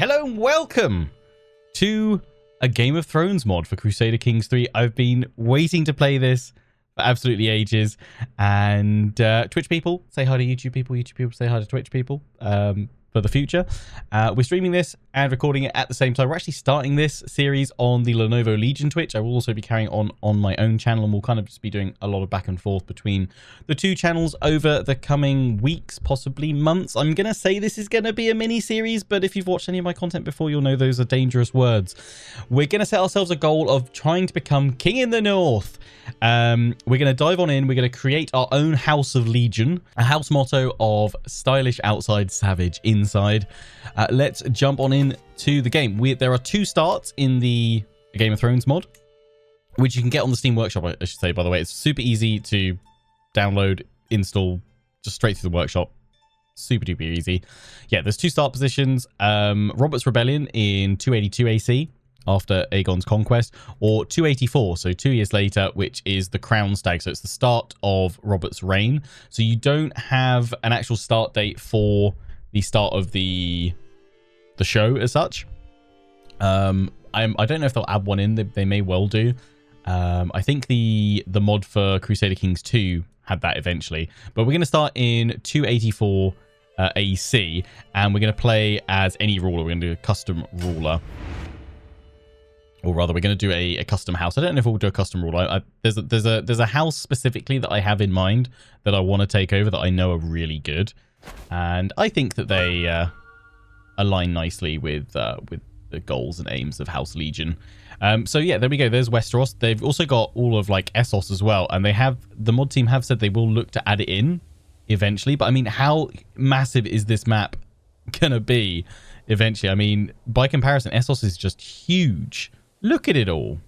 Hello and welcome to a Game of Thrones mod for Crusader Kings 3. I've been waiting to play this for absolutely ages. And Twitch people, say hi to YouTube people. YouTube people, say hi to Twitch people for the future. We're streaming this and recording it at the same time. We're actually starting this series on the Lenovo Legion Twitch. I will also be carrying on my own channel, and we'll kind of just be doing a lot of back and forth between the two channels over the coming weeks, possibly months. I'm going to say this is going to be a mini series, but if you've watched any of my content before, you'll know those are dangerous words. We're going to set ourselves a goal of trying to become King in the North. We're going to dive on in. We're going to create our own House of Legion, a house motto of stylish outside, savage inside. Let's jump on in to the game. There are two starts in the Game of Thrones mod, which you can get on the Steam Workshop, I should say, by the way. It's super easy to download, install, just straight through the workshop. Super duper easy. Yeah, there's two start positions. Robert's Rebellion in 282 AC after Aegon's conquest, or 284, so 2 years later, which is the Crown Stag. So it's the start of Robert's reign. So you don't have an actual start date for the start of the show as such. I don't know if they'll add one in. They may well do. I think the mod for Crusader Kings 2 had that eventually, but we're going to start in 284 AC, and we're going to play as any ruler. We're going to do a custom ruler, or rather we're going to do a custom house. I don't know if we'll do a custom ruler. There's a house specifically that I have in mind that I want to take over that I know are really good, and I think that they align nicely with the goals and aims of House Legion. So yeah, there we go. There's Westeros. They've also got all of like Essos as well, and the mod team have said they will look to add it in eventually. But I mean, how massive is this map gonna be eventually? I mean, by comparison, Essos is just huge. Look at it all.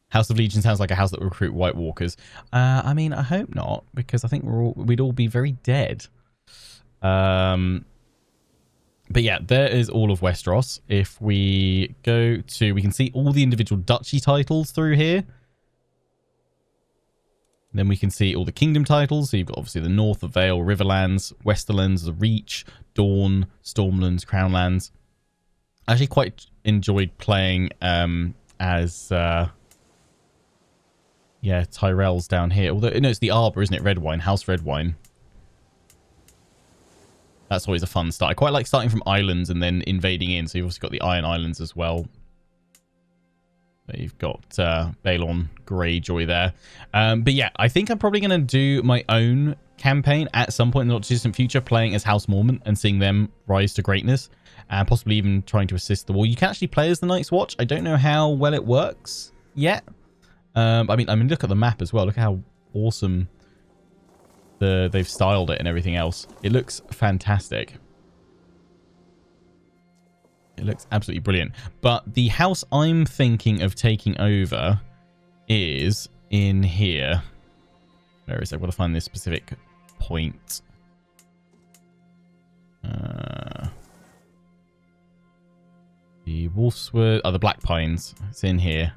House of Legion sounds like a house that will recruit White Walkers. I mean, I hope not, because I think we'd all be very dead. But yeah, there is all of Westeros. If we go to, we can see all the individual duchy titles through here. Then we can see all the kingdom titles. So you've got obviously the North, the Vale, Riverlands, Westerlands, the Reach, Dawn, Stormlands, Crownlands. I actually quite enjoyed playing as Tyrell's down here. Although, no, it's the Arbor, isn't it? Redwine, House Redwine. That's always a fun start. I quite like starting from islands and then invading in. So you've also got the Iron Islands as well. You've got Balon Greyjoy there. But yeah, I think I'm probably going to do my own campaign at some point in the not too distant future, playing as House Mormont and seeing them rise to greatness, and possibly even trying to assist the war. You can actually play as the Night's Watch. I don't know how well it works yet. I mean, look at the map as well. Look how awesome they've styled it and everything else. It looks fantastic. It looks absolutely brilliant. But the house I'm thinking of taking over is in here. Where is it? I've got to find this specific point. The Wolfswood, the Black Pines. It's in here.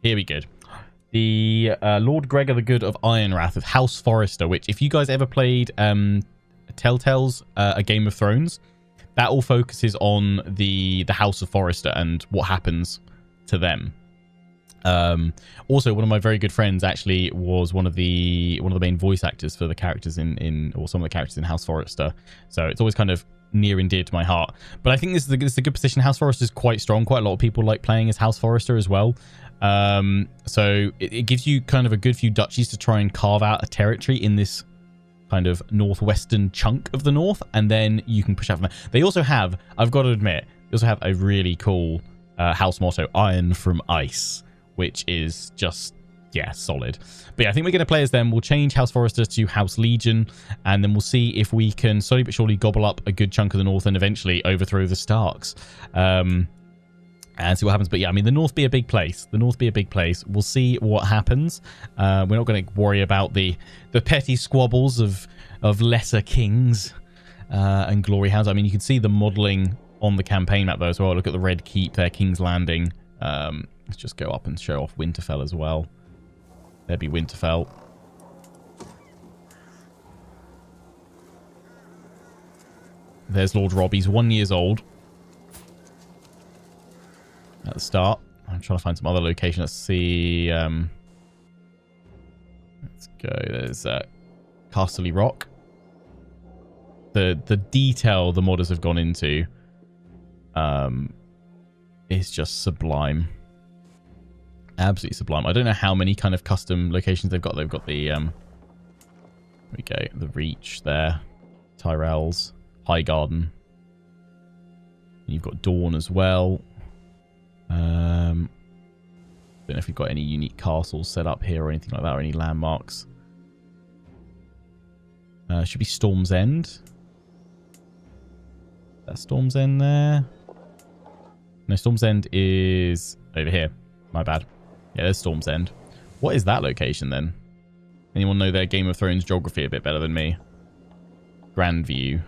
Here we go. The Lord Gregor the Good of Ironrath of House Forrester, which if you guys ever played Telltale's A Game of Thrones, that all focuses on the House of Forrester and what happens to them. Also, one of my very good friends actually was one of the main voice actors for the characters or some of the characters in House Forrester. So it's always kind of near and dear to my heart. But I think this is a good position. House Forrester is quite strong. Quite a lot of people like playing as House Forrester as well. So it gives you kind of a good few duchies to try and carve out a territory in this kind of northwestern chunk of the north, and then you can push out from there. They also have, I've got to admit, they also have a really cool house motto, Iron from Ice, which is just, yeah, solid. But yeah, I think we're going to play as them. We'll change House Forrester to House Legion, and then we'll see if we can slowly but surely gobble up a good chunk of the north and eventually overthrow the Starks. And see what happens. But yeah, I mean, the North be a big place. The North be a big place. We'll see what happens. We're not going to worry about the petty squabbles of lesser kings and glory hounds. I mean, you can see the modelling on the campaign map though as well. Look at the Red Keep there, King's Landing. Let's just go up and show off Winterfell as well. There'd be Winterfell. There's Lord Rob. He's 1 year old. At the start. I'm trying to find some other location. Let's see. Let's go. There's Castle Rock. The detail the modders have gone into is just sublime. Absolutely sublime. I don't know how many kind of custom locations they've got. They've got the there we go, the Reach there, Tyrell's, High Garden. You've got Dawn as well. Don't know if we've got any unique castles set up here or anything like that, or any landmarks. Should be Storm's End. That's Storm's End there. No, Storm's End is over here. My bad. Yeah, there's Storm's End. What is that location then? Anyone know their Game of Thrones geography a bit better than me? Grandview.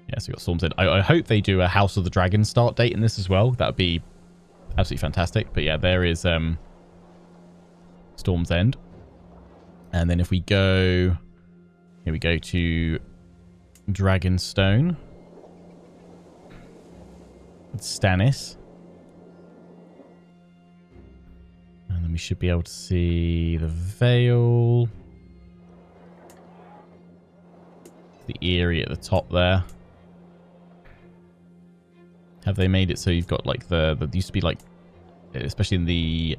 Yeah, so we got Storm's End. I hope they do a House of the Dragon start date in this as well. That would be absolutely fantastic. But yeah, there is Storm's End. And then if we go... Here we go to Dragonstone. It's Stannis. And then we should be able to see the Vale. The Eyrie at the top there. Have they made it so you've got like the used to be like, especially in the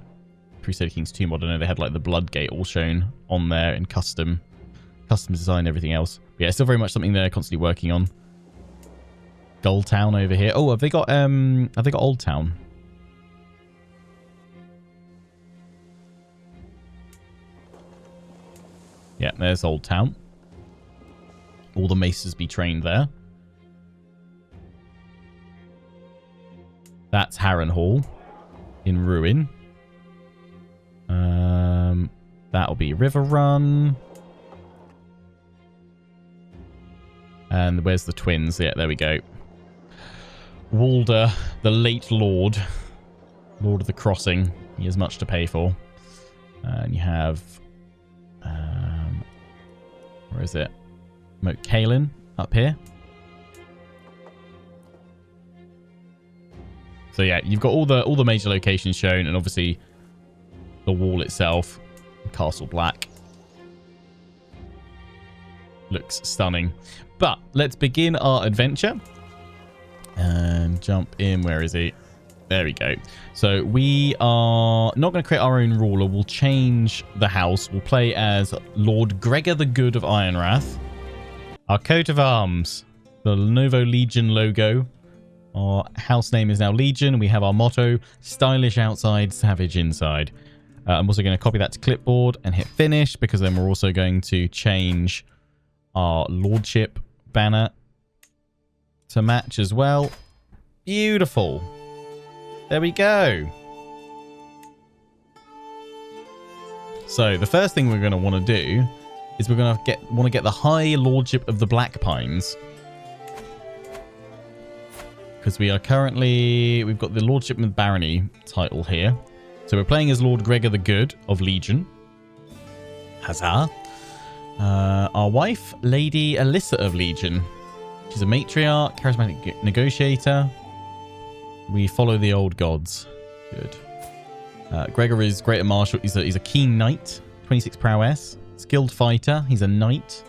Crusader Kings 2 mod, I know they had like the Bloodgate all shown on there in custom design, everything else. But yeah, it's still very much something they're constantly working on. Gulltown over here. Oh, have they got Old Town? Yeah, there's Old Town. All the maces be trained there. That's Harrenhal in ruin. That'll be River Run. And where's the twins? Yeah, there we go. Walder, the late Lord of the Crossing. He has much to pay for. And you have... where is it? Moat Cailin up here. So yeah, you've got all the major locations shown, and obviously the wall itself, Castle Black. Looks stunning. But let's begin our adventure. And jump in. Where is he? There we go. So we are not going to create our own ruler. We'll change the house. We'll play as Lord Gregor the Good of Ironrath. Our coat of arms, the Lenovo Legion logo. Our house name is now Legion. We have our motto, stylish outside, savage inside. I'm also going to copy that to clipboard and hit finish, because then we're also going to change our lordship banner to match as well. Beautiful. There we go. So the first thing we're going to want to do is we're going to want to get the High Lordship of the Black Pines. Because we are currently... We've got the Lordship and Barony title here. So we're playing as Lord Gregor the Good of Legion. Huzzah. Our wife, Lady Alyssa of Legion. She's a matriarch, charismatic negotiator. We follow the old gods. Good. Gregor is great at martial. He's a keen knight. 26 prowess. Skilled fighter. He's a knight.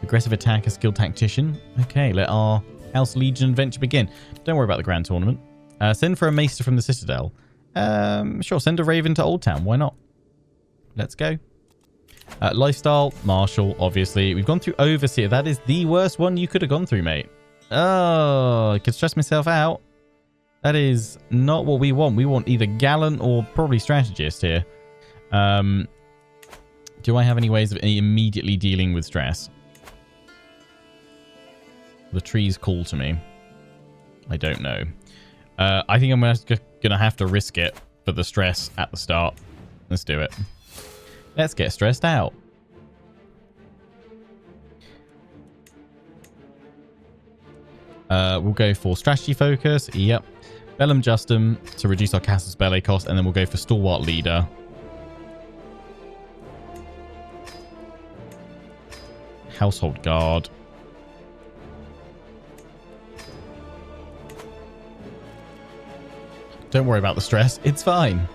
Aggressive attacker, skilled tactician. Okay, let our House Legion adventure begin. Don't worry about the grand tournament. Send for a maester from the Citadel. Sure, send a raven to Old Town. Why not? Let's go. Lifestyle, martial, obviously. We've gone through Overseer. That is the worst one you could have gone through, mate. Oh, I could stress myself out. That is not what we want. We want either gallant or probably strategist here. Do I have any ways of immediately dealing with stress? The trees call to me. I don't know. I think I'm gonna have to risk it for the stress at the start. Let's do it. Let's get stressed out. We'll go for strategy focus. Yep. Bellum Justum to reduce our castle's ballet cost, and then we'll go for stalwart leader. Household guard. Don't worry about the stress. It's fine.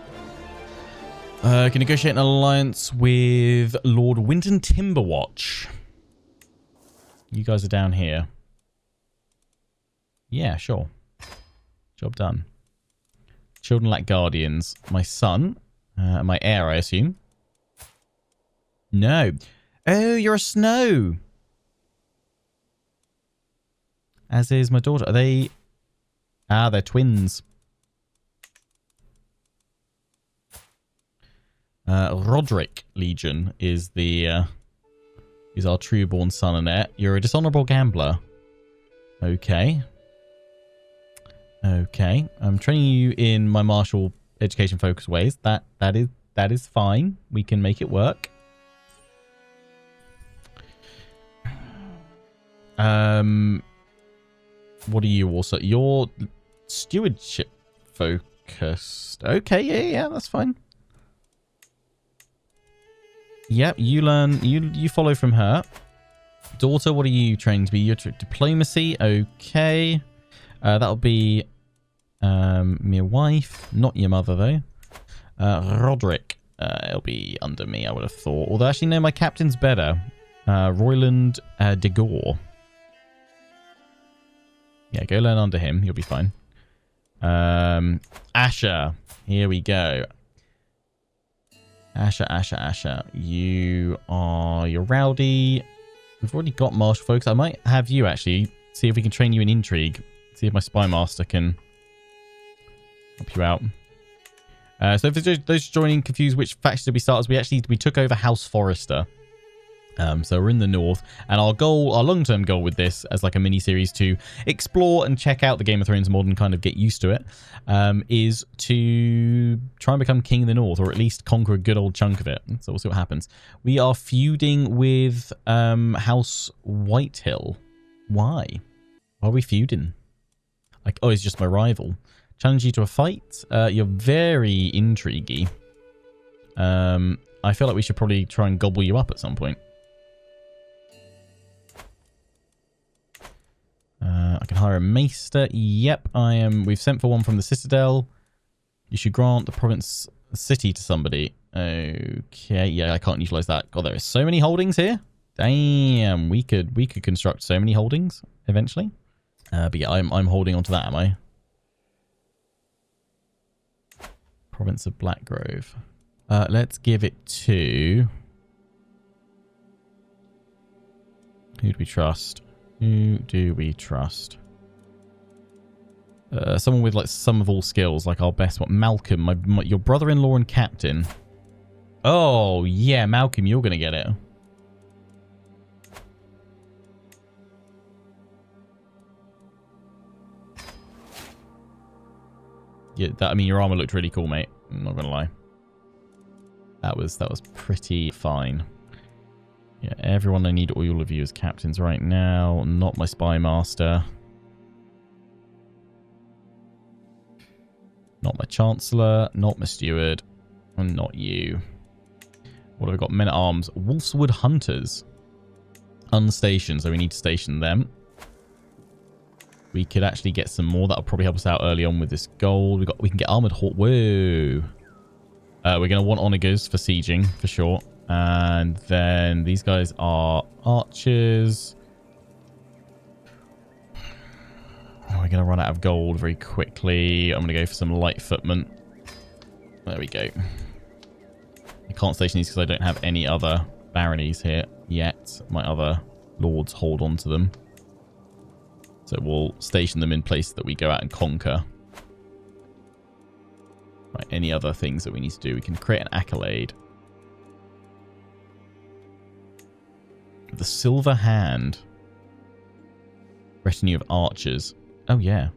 Can negotiate an alliance with Lord Winton Timberwatch. You guys are down here. Yeah, sure. Job done. Children lack guardians. My son. My heir, I assume. No. Oh, you're a snow. As is my daughter. Are they... Ah, they're twins. Roderick Legion is the... is our true-born son and heir. You're a dishonorable gambler. Okay. Okay. I'm training you in my martial education focus ways. That is fine. We can make it work. What are you also? You're stewardship focused. Okay, yeah, that's fine. Yep, you learn, you follow from her. Daughter, what are you trained to be? Your diplomacy, okay. That'll be your wife, not your mother though. Roderick, it'll be under me, I would have thought. Although actually, no, my captain's better. Royland de Gore. Yeah, go learn under him. You'll be fine. Asher. Here we go. Asher. You're rowdy. We've already got martial focus. I might have you actually see if we can train you in intrigue. See if my spy master can help you out. So for those joining confused which faction did we start as, we took over House Forrester. So we're in the north, and our long-term goal with this as like a mini-series to explore and check out the Game of Thrones mod and kind of get used to it, is to try and become king of the north, or at least conquer a good old chunk of it. So we'll see what happens. We are feuding with House Whitehill. Why? Why are we feuding? Like, oh, he's just my rival. Challenge you to a fight. You're very intriguey. I feel like we should probably try and gobble you up at some point. I can hire a maester. Yep, I am. We've sent for one from the Citadel. You should grant the province city to somebody. Okay, yeah, I can't utilize that. God, there are so many holdings here. Damn, we could construct so many holdings eventually. But yeah, I'm holding on to that, am I? Province of Blackgrove. Let's give it to... Who do we trust? Who do we trust? Someone with like some of all skills, like our best one. Malcolm, your brother-in-law and captain. Oh, yeah, Malcolm, you're going to get it. Yeah, I mean, your armor looked really cool, mate. I'm not going to lie. That was pretty fine. Yeah, everyone, I need all of you as captains right now. Not my spy master. Not my chancellor. Not my steward. And not you. What have we got? Men at arms. Wolfswood hunters. Unstationed, so we need to station them. We could actually get some more. That'll probably help us out early on with this gold. We can get armored horse. Whoa. We're going to want onagers for sieging, for sure. And then these guys are archers. Oh, we're going to run out of gold very quickly. I'm going to go for some light footmen. There we go. I can't station these because I don't have any other baronies here yet. My other lords hold on to them. So we'll station them in places that we go out and conquer. Right, any other things that we need to do? We can create an accolade. The Silver Hand. Retinue of archers. Oh, yeah.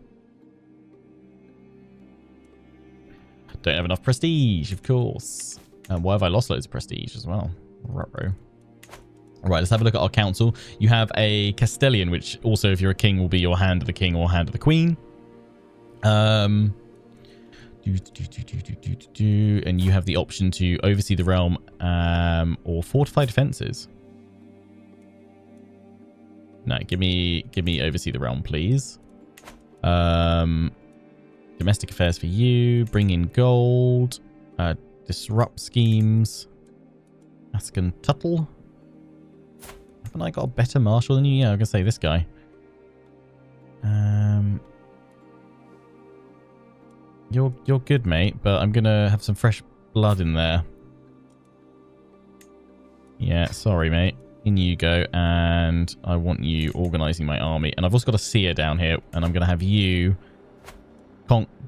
Don't have enough prestige, of course. And why have I lost loads of prestige as well? Ruh-roh. Right, let's have a look at our council. You have a Castellan, which also, if you're a king, will be your hand of the king or hand of the queen. And you have the option to oversee the realm or fortify defenses. No, give me oversee the realm, please. Domestic affairs for you. Bring in gold. Disrupt schemes. Askin Tuttle. Haven't I got a better marshal than you? Yeah, I'm gonna say this guy. You're good, mate, but I'm gonna have some fresh blood in there. Yeah, sorry, mate. In you go, and I want you organising my army. And I've also got a seer down here, and I'm gonna have you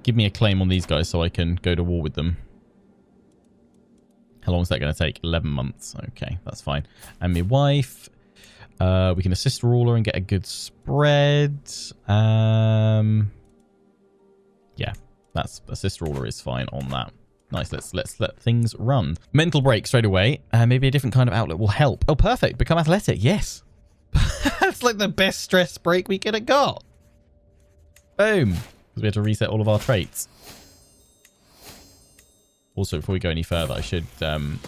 give me a claim on these guys so I can go to war with them. How long is that going to take? 11 months. Okay, that's fine. And my wife. We can assist ruler and get a good spread. Yeah, that's assist ruler is fine on that. Nice. Let's let things run. Mental break straight away. Maybe a different kind of outlet will help. Oh, perfect. Become athletic. Yes. That's like the best stress break we could have got. Boom. Because we had to reset all of our traits. Also, before we go any further, I should take a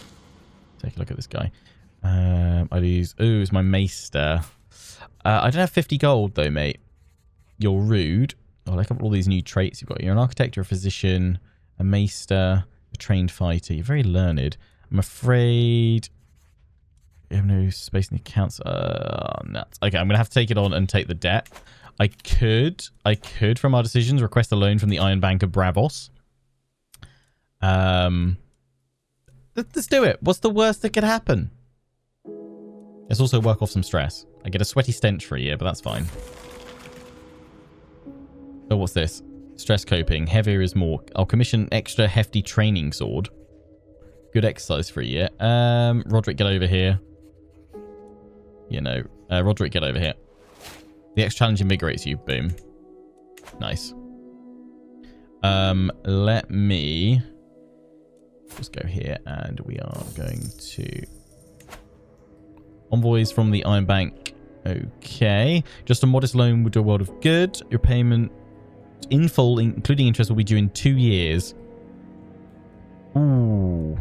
look at this guy. I use... Ooh, it's my maester. I don't have 50 gold, though, mate. You're rude. Oh, I like all these new traits you've got. You're an architect, you're a physician, a maester, a trained fighter. You're very learned. I'm afraid... You have no space in the accounts. Nuts. Okay, I'm going to have to take it on and take the debt. I could, from our decisions, request a loan from the Iron Bank of Bravos. Let's do it. What's the worst that could happen? Let's also work off some stress. I get a sweaty stench for a year, but that's fine. Oh, what's this? Stress coping. Heavier is more. I'll commission extra hefty training sword. Good exercise for a year. Roderick, get over here. You know, Roderick, get over here. The X challenge invigorates you. Boom. Nice. Let me just go here, and we are going to envoys from the Iron Bank. Okay. Just a modest loan would do a world of good. Your payment in full, including interest, will be due in 2 years. Ooh.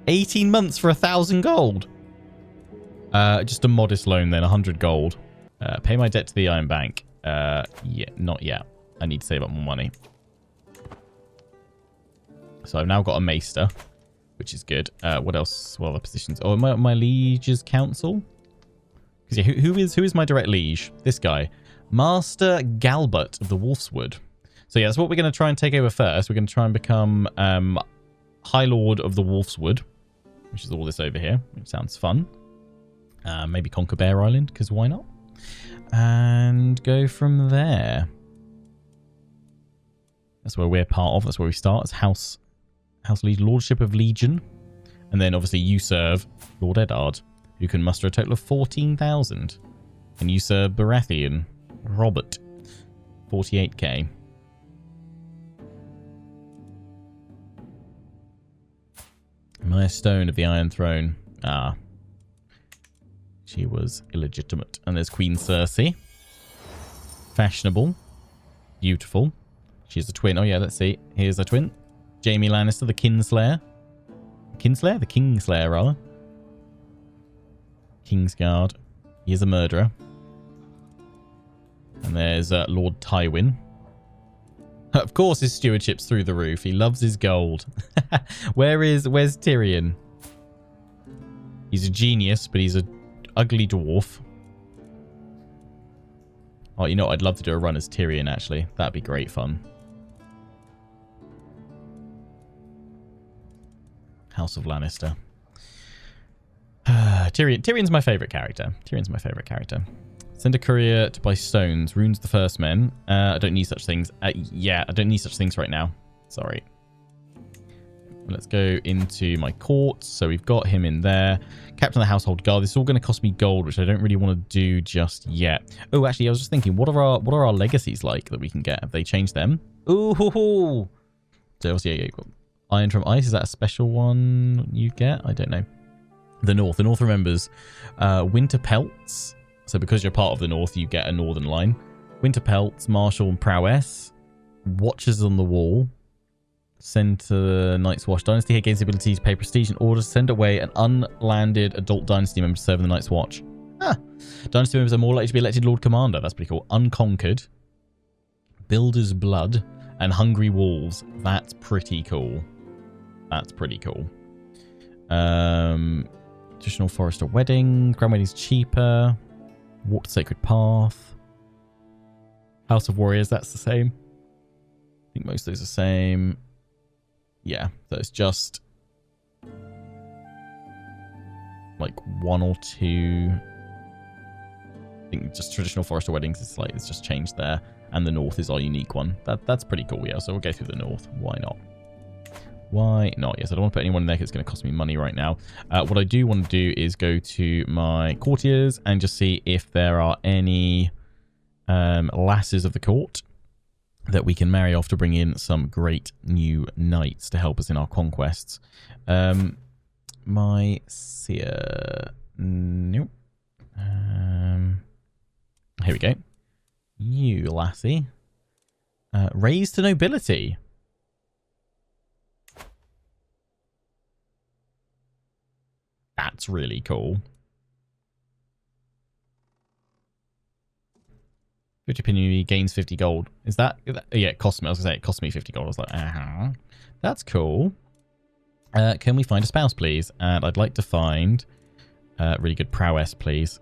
18 months for 1,000 gold. Just a modest loan then, 100 gold. Pay my debt to the Iron Bank. Yeah, not yet. I need to save up more money. So I've now got a maester, which is good. What else? What other positions? Oh, my liege's council. Because yeah, who is my direct liege? This guy, Master Galbert of the Wolfswood. So yeah, that's what we're going to try and take over first. We're going to try and become High Lord of the Wolfswood, which is all this over here. Which sounds fun. Maybe conquer Bear Island, because why not? And go from there. That's where we're part of. That's where we start. It's House Legion, Lordship of Legion. And then obviously you serve Lord Eddard, who can muster a total of 14,000. And you serve Baratheon, Robert, 48k. Maya Stone of the Iron Throne. Ah. She was illegitimate. And there's Queen Cersei. Fashionable. Beautiful. She's a twin. Oh, yeah, let's see. Here's a twin. Jaime Lannister, the Kinslayer. Kinslayer? The Kingslayer, rather. Kingsguard. He is a murderer. And there's Lord Tywin. Of course, his stewardship's through the roof. He loves his gold. Where's Tyrion? He's a genius, but he's an ugly dwarf. Oh, you know what? I'd love to do a run as Tyrion, actually. That'd be great fun. House of Lannister. Tyrion's my favourite character. Send a courier to buy stones. Runes the first men. I don't need such things. Yeah, I don't need such things right now. Sorry. Let's go into my court. So we've got him in there. Captain of the Household Guard. This is all going to cost me gold, which I don't really want to do just yet. Oh, actually, I was just thinking, what are our legacies like that we can get? Have they changed them? Ooh, hoo, hoo. So obviously, yeah, you've got Iron from Ice. Is that a special one you get? I don't know. The North remembers winter pelts. So because you're part of the North, you get a northern line. Winter pelts, martial and prowess. Watchers on the wall. Send to the Night's Watch. Dynasty here gains the ability to pay prestige and orders. Send away an unlanded adult dynasty member to serve in the Night's Watch. Dynasty members are more likely to be elected Lord Commander. That's pretty cool. Unconquered. Builder's Blood. And Hungry Wolves. That's pretty cool. That's pretty cool. Traditional Forester Wedding. Grand Wedding's cheaper. Walk to Sacred Path. House of Warriors, that's the same. I think most of those are the same. Yeah, so it's just like one or two. I think just Traditional Forester Weddings is like, it's just changed there. And the North is our unique one. That's pretty cool, yeah. So we'll go through the North. Why not? Why not? Yes, I don't want to put anyone in there because it's going to cost me money right now. What I do want to do is go to my courtiers and just see if there are any lasses of the court that we can marry off to bring in some great new knights to help us in our conquests. My seer... Nope. Here we go. You, lassie. Raised to nobility. That's really cool. 50 opinion gains 50 gold. Is that... Yeah, it cost me. I was going to say it cost me 50 gold. I was like, That's cool. Can we find a spouse, please? And I'd like to find really good prowess, please.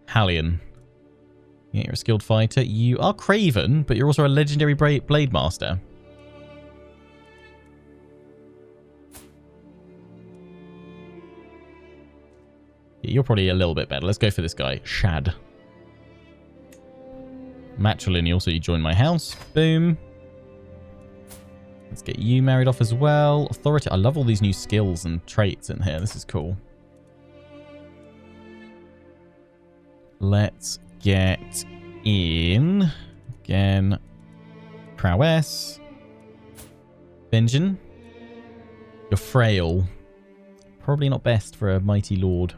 Hallion. Yeah, you're a skilled fighter. You are Craven, but you're also a legendary blade master. Yeah, you're probably a little bit better. Let's go for this guy, Shad. Matrilineal, so you join my house. Boom. Let's get you married off as well. Authority. I love all these new skills and traits in here. This is cool. Let's get in. Again. Prowess. Benjen. You're frail. Probably not best for a mighty lord.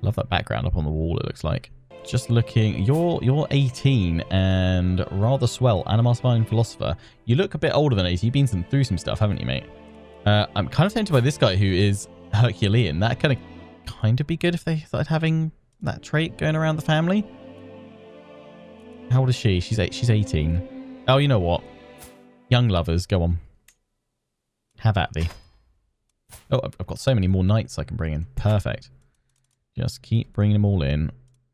Love that background up on the wall, it looks like. Just looking, you're 18 and rather swell. Animal Spine Philosopher. You look a bit older than 80. You've been through some stuff, haven't you, mate? I'm kind of tempted by this guy who is Herculean. That kind of be good if they started having that trait going around the family. How old is she? She's 18. Oh, you know what? Young lovers, go on. Have at thee. Oh, I've got so many more knights I can bring in. Perfect. Just keep bringing them all in.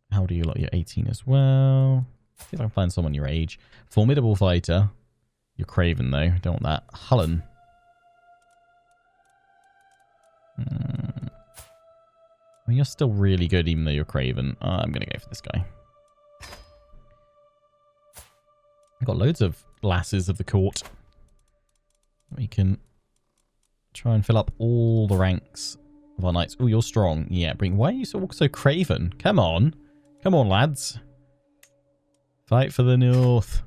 How old are you? Like, you're 18 as well. See if I can find someone your age. Formidable fighter. You're Craven, though. Don't want that. Hullen. I mean, you're still really good, even though you're Craven. I'm going to go for this guy. I've got loads of lasses of the court. We can try and fill up all the ranks of our knights. Oh, you're strong. Yeah, why are you so Craven? Come on. Come on, lads. Fight for the North.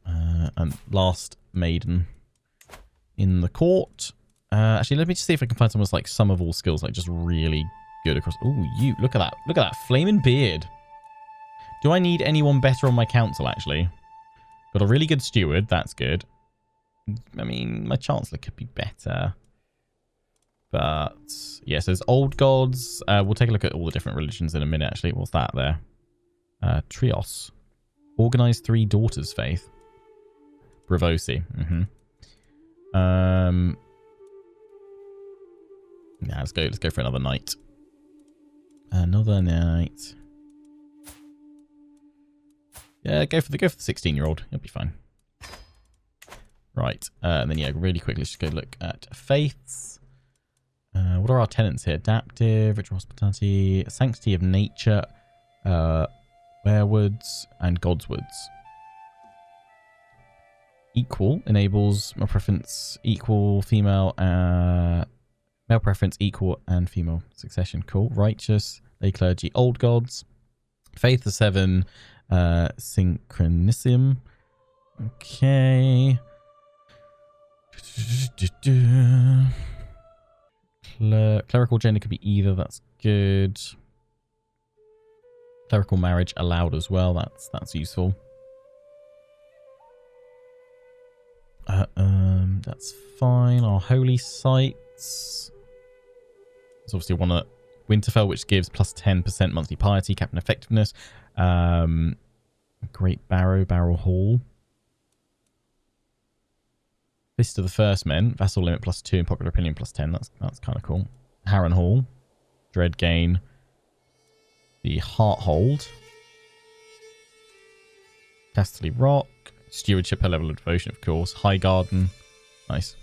And last maiden in the court. Actually, let me just see if I can find someone's like sum of all skills, like just really good across. Oh, you look at that! Look at that flaming beard. Do I need anyone better on my council? Actually, got a really good steward. That's good. I mean, my chancellor could be better. But yes, there's old gods. We'll take a look at all the different religions in a minute. Actually, what's that there? Trios, organized 3 daughters faith. Bravosi. Yeah, let's go for another night. Another night. Yeah, go for the 16-year-old. You'll be fine. Right, and then yeah, really quickly, let's just go look at faiths. What are our tenants here? Adaptive, ritual hospitality, sanctity of nature, werewoods, and godswoods. Equal enables male preference, equal female, male preference, equal, and female succession. Cool. Righteous, lay clergy, old gods. Faith of 7, synchronism. Okay. Clerical gender could be either. That's good. Clerical marriage allowed as well. That's useful. That's fine. Our holy sites. It's obviously one of the Winterfell, which gives plus 10% monthly piety, captain effectiveness. Great Barrow Hall. Fist of the First Men, vassal limit plus 2 and popular opinion plus 10. That's kind of cool. Harren Hall, Dread Gain. The Hearthold. Casterly Rock. Stewardship, her level of devotion, of course. High Garden. Nice.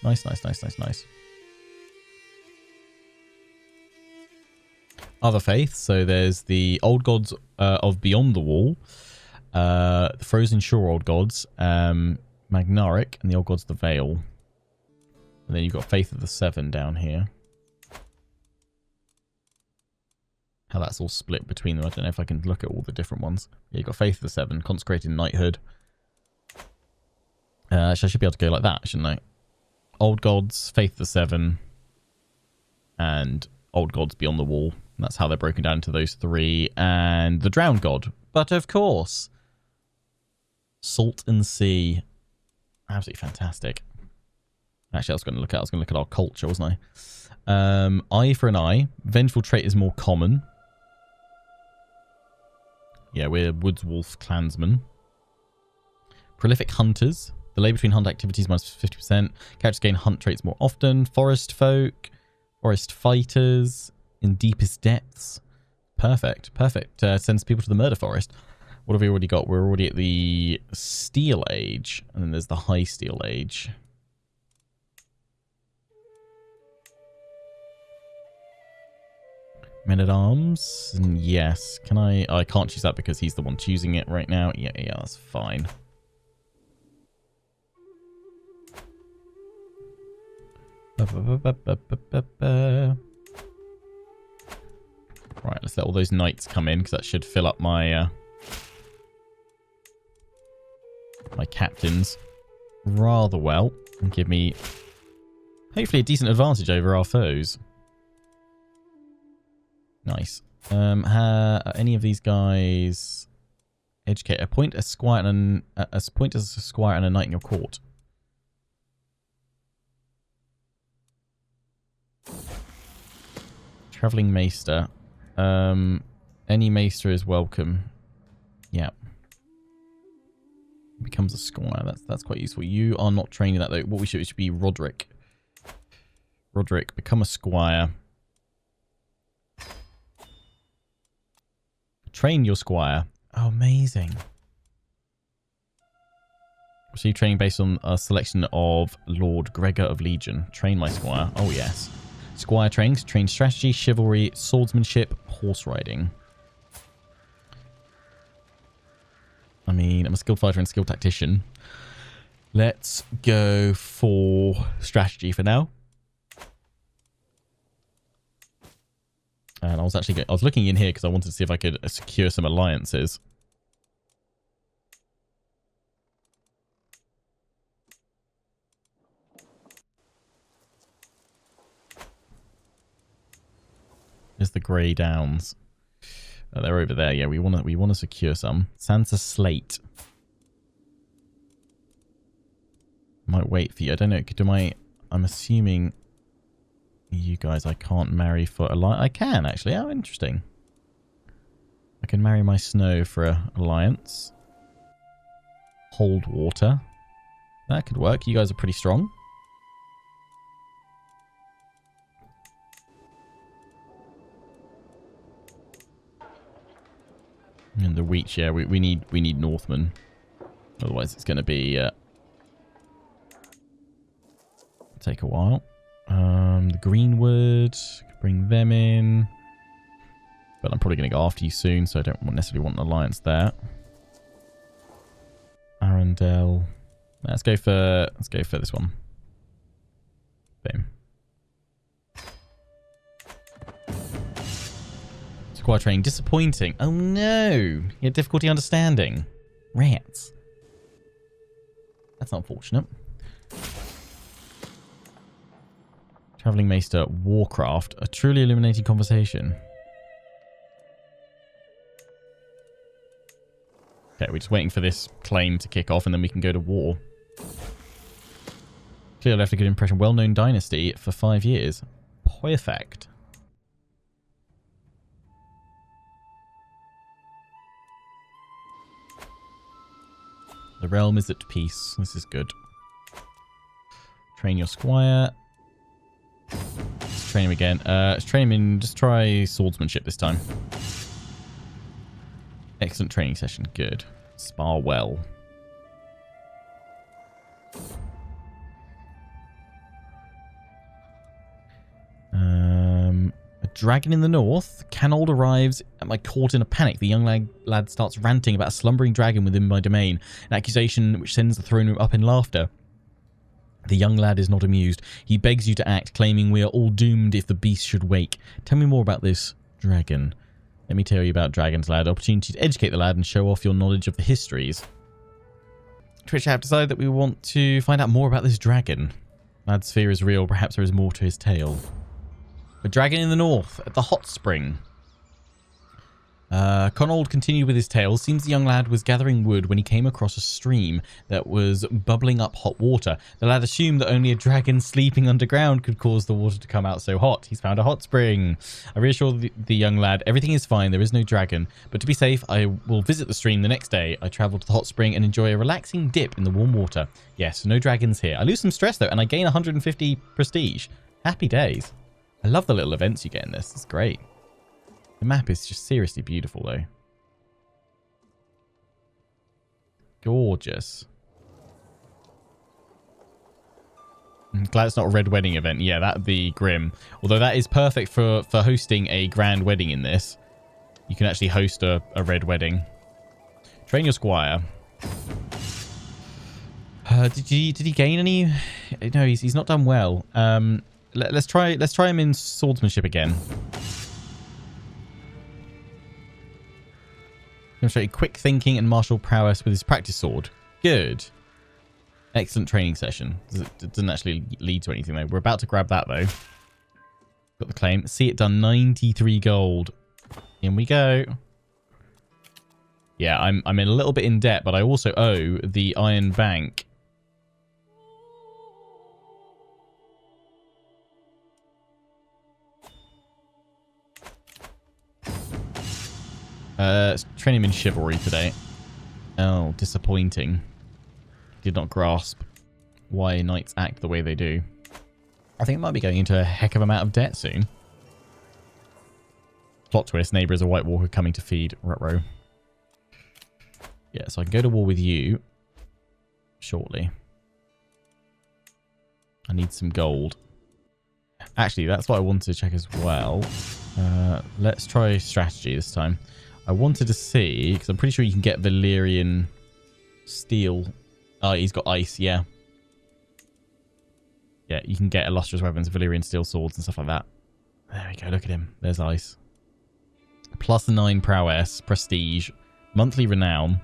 Nice. Other faiths. So there's the Old Gods of Beyond the Wall. The Frozen Shore Old Gods. Magnaric and the Old Gods of the Vale. And then you've got Faith of the Seven down here. How that's all split between them. I don't know if I can look at all the different ones. Yeah, you've got Faith of the Seven, Consecrated Knighthood. Actually, I should be able to go like that, shouldn't I? Old Gods, Faith of the Seven, and Old Gods Beyond the Wall. And that's how they're broken down into those three. And the Drowned God. But of course, Salt and Sea. Absolutely fantastic. Actually, I was going to look at our culture, wasn't I? Eye for an eye. Vengeful trait is more common. Yeah, we're Woods Wolf clansmen. Prolific hunters. Delay between hunt activities minus 50%. Characters gain hunt traits more often. Forest folk. Forest fighters. In deepest depths. Perfect. Sends people to the murder forest. What have we already got? We're already at the Steel Age. And then there's the High Steel Age. Men-at-Arms? Yes. Can I... I can't choose that because he's the one choosing it right now. Yeah, that's fine. Right, let's let all those knights come in because that should fill up my... my captains rather well and give me hopefully a decent advantage over our foes. Nice. Any of these guys educate? Appoint a squire and appoint as a squire and a knight in your court. Traveling maester. Any maester is welcome. Yeah. Becomes a squire. That's quite useful. You are not training that though. What we should be Roderick. Roderick, become a squire. Train your squire. Oh, amazing. Receive training based on a selection of Lord Gregor of Legion. Train my squire. Oh, yes. Squire trains. Train strategy, chivalry, swordsmanship, horse riding. I mean, I'm a skilled fighter and skilled tactician. Let's go for strategy for now. And I was looking in here because I wanted to see if I could secure some alliances. There's the Grey Downs. They're over there. Yeah, we want to secure some. Sansa Slate. Might wait for you. I don't know. I'm assuming you guys I can't marry for alliance. I can actually. Oh, interesting. I can marry my Snow for an alliance. Hold Water. That could work. You guys are pretty strong. And the Reach, yeah, we need Northmen. Otherwise it's going to be take a while. The Greenwood, bring them in. But I'm probably going to go after you soon, so I don't necessarily want an alliance there. Arundel. Let's go for this one. Boom. Squire training. Disappointing. Oh no! You had difficulty understanding. Rats. That's unfortunate. Traveling Maester. Warcraft. A truly illuminating conversation. Okay, we're just waiting for this claim to kick off and then we can go to war. Clearly left a good impression. Well-known dynasty for 5 years. Perfect. The realm is at peace. This is good. Train your squire. Let's train him again. Let's train him in... Just try swordsmanship this time. Excellent training session. Good. Spar well. A dragon in the north. Canold arrives at my court in a panic. The young lad starts ranting about a slumbering dragon within my domain. An accusation which sends the throne room up in laughter. The young lad is not amused. He begs you to act, claiming we are all doomed if the beast should wake. Tell me more about this dragon. Let me tell you about dragons, lad. Opportunity to educate the lad and show off your knowledge of the histories. Twitch have decided that we want to find out more about this dragon. Lad's fear is real. Perhaps there is more to his tale. A dragon in the north at the hot spring. Connald continued with his tale. Seems the young lad was gathering wood when he came across a stream that was bubbling up hot water. The lad assumed that only a dragon sleeping underground could cause the water to come out so hot. He's found a hot spring. I reassured the young lad, everything is fine, there is no dragon. But to be safe, I will visit the stream the next day. I travel to the hot spring and enjoy a relaxing dip in the warm water. Yes, no dragons here. I lose some stress though, and I gain 150 prestige. Happy days. I love the little events you get in this. It's great. The map is just seriously beautiful, though. Gorgeous. I'm glad it's not a red wedding event. Yeah, that'd be grim. Although that is perfect for hosting a grand wedding in this. You can actually host a red wedding. Train your squire. Did he gain any? No, he's not done well. Let's try him in swordsmanship again. Demonstrated quick thinking and martial prowess with his practice sword. Good. Excellent training session. It doesn't actually lead to anything though. We're about to grab that though. Got the claim. See it done. 93 gold. In we go. Yeah, I'm in a little bit in debt, but I also owe the Iron Bank. Let's train him in chivalry today. Oh, disappointing. Did not grasp why knights act the way they do. I think it might be going into a heck of amount of debt soon. Plot twist, neighbour is a White Walker coming to feed Rutrow. Yeah, so I can go to war with you shortly. I need some gold. Actually, that's what I wanted to check as well. Let's try strategy this time. I wanted to see, because I'm pretty sure you can get Valyrian steel. Oh, he's got ice, yeah. Yeah, you can get illustrious weapons, Valyrian steel swords and stuff like that. There we go, look at him. There's ice. Plus 9 prowess, prestige, monthly renown.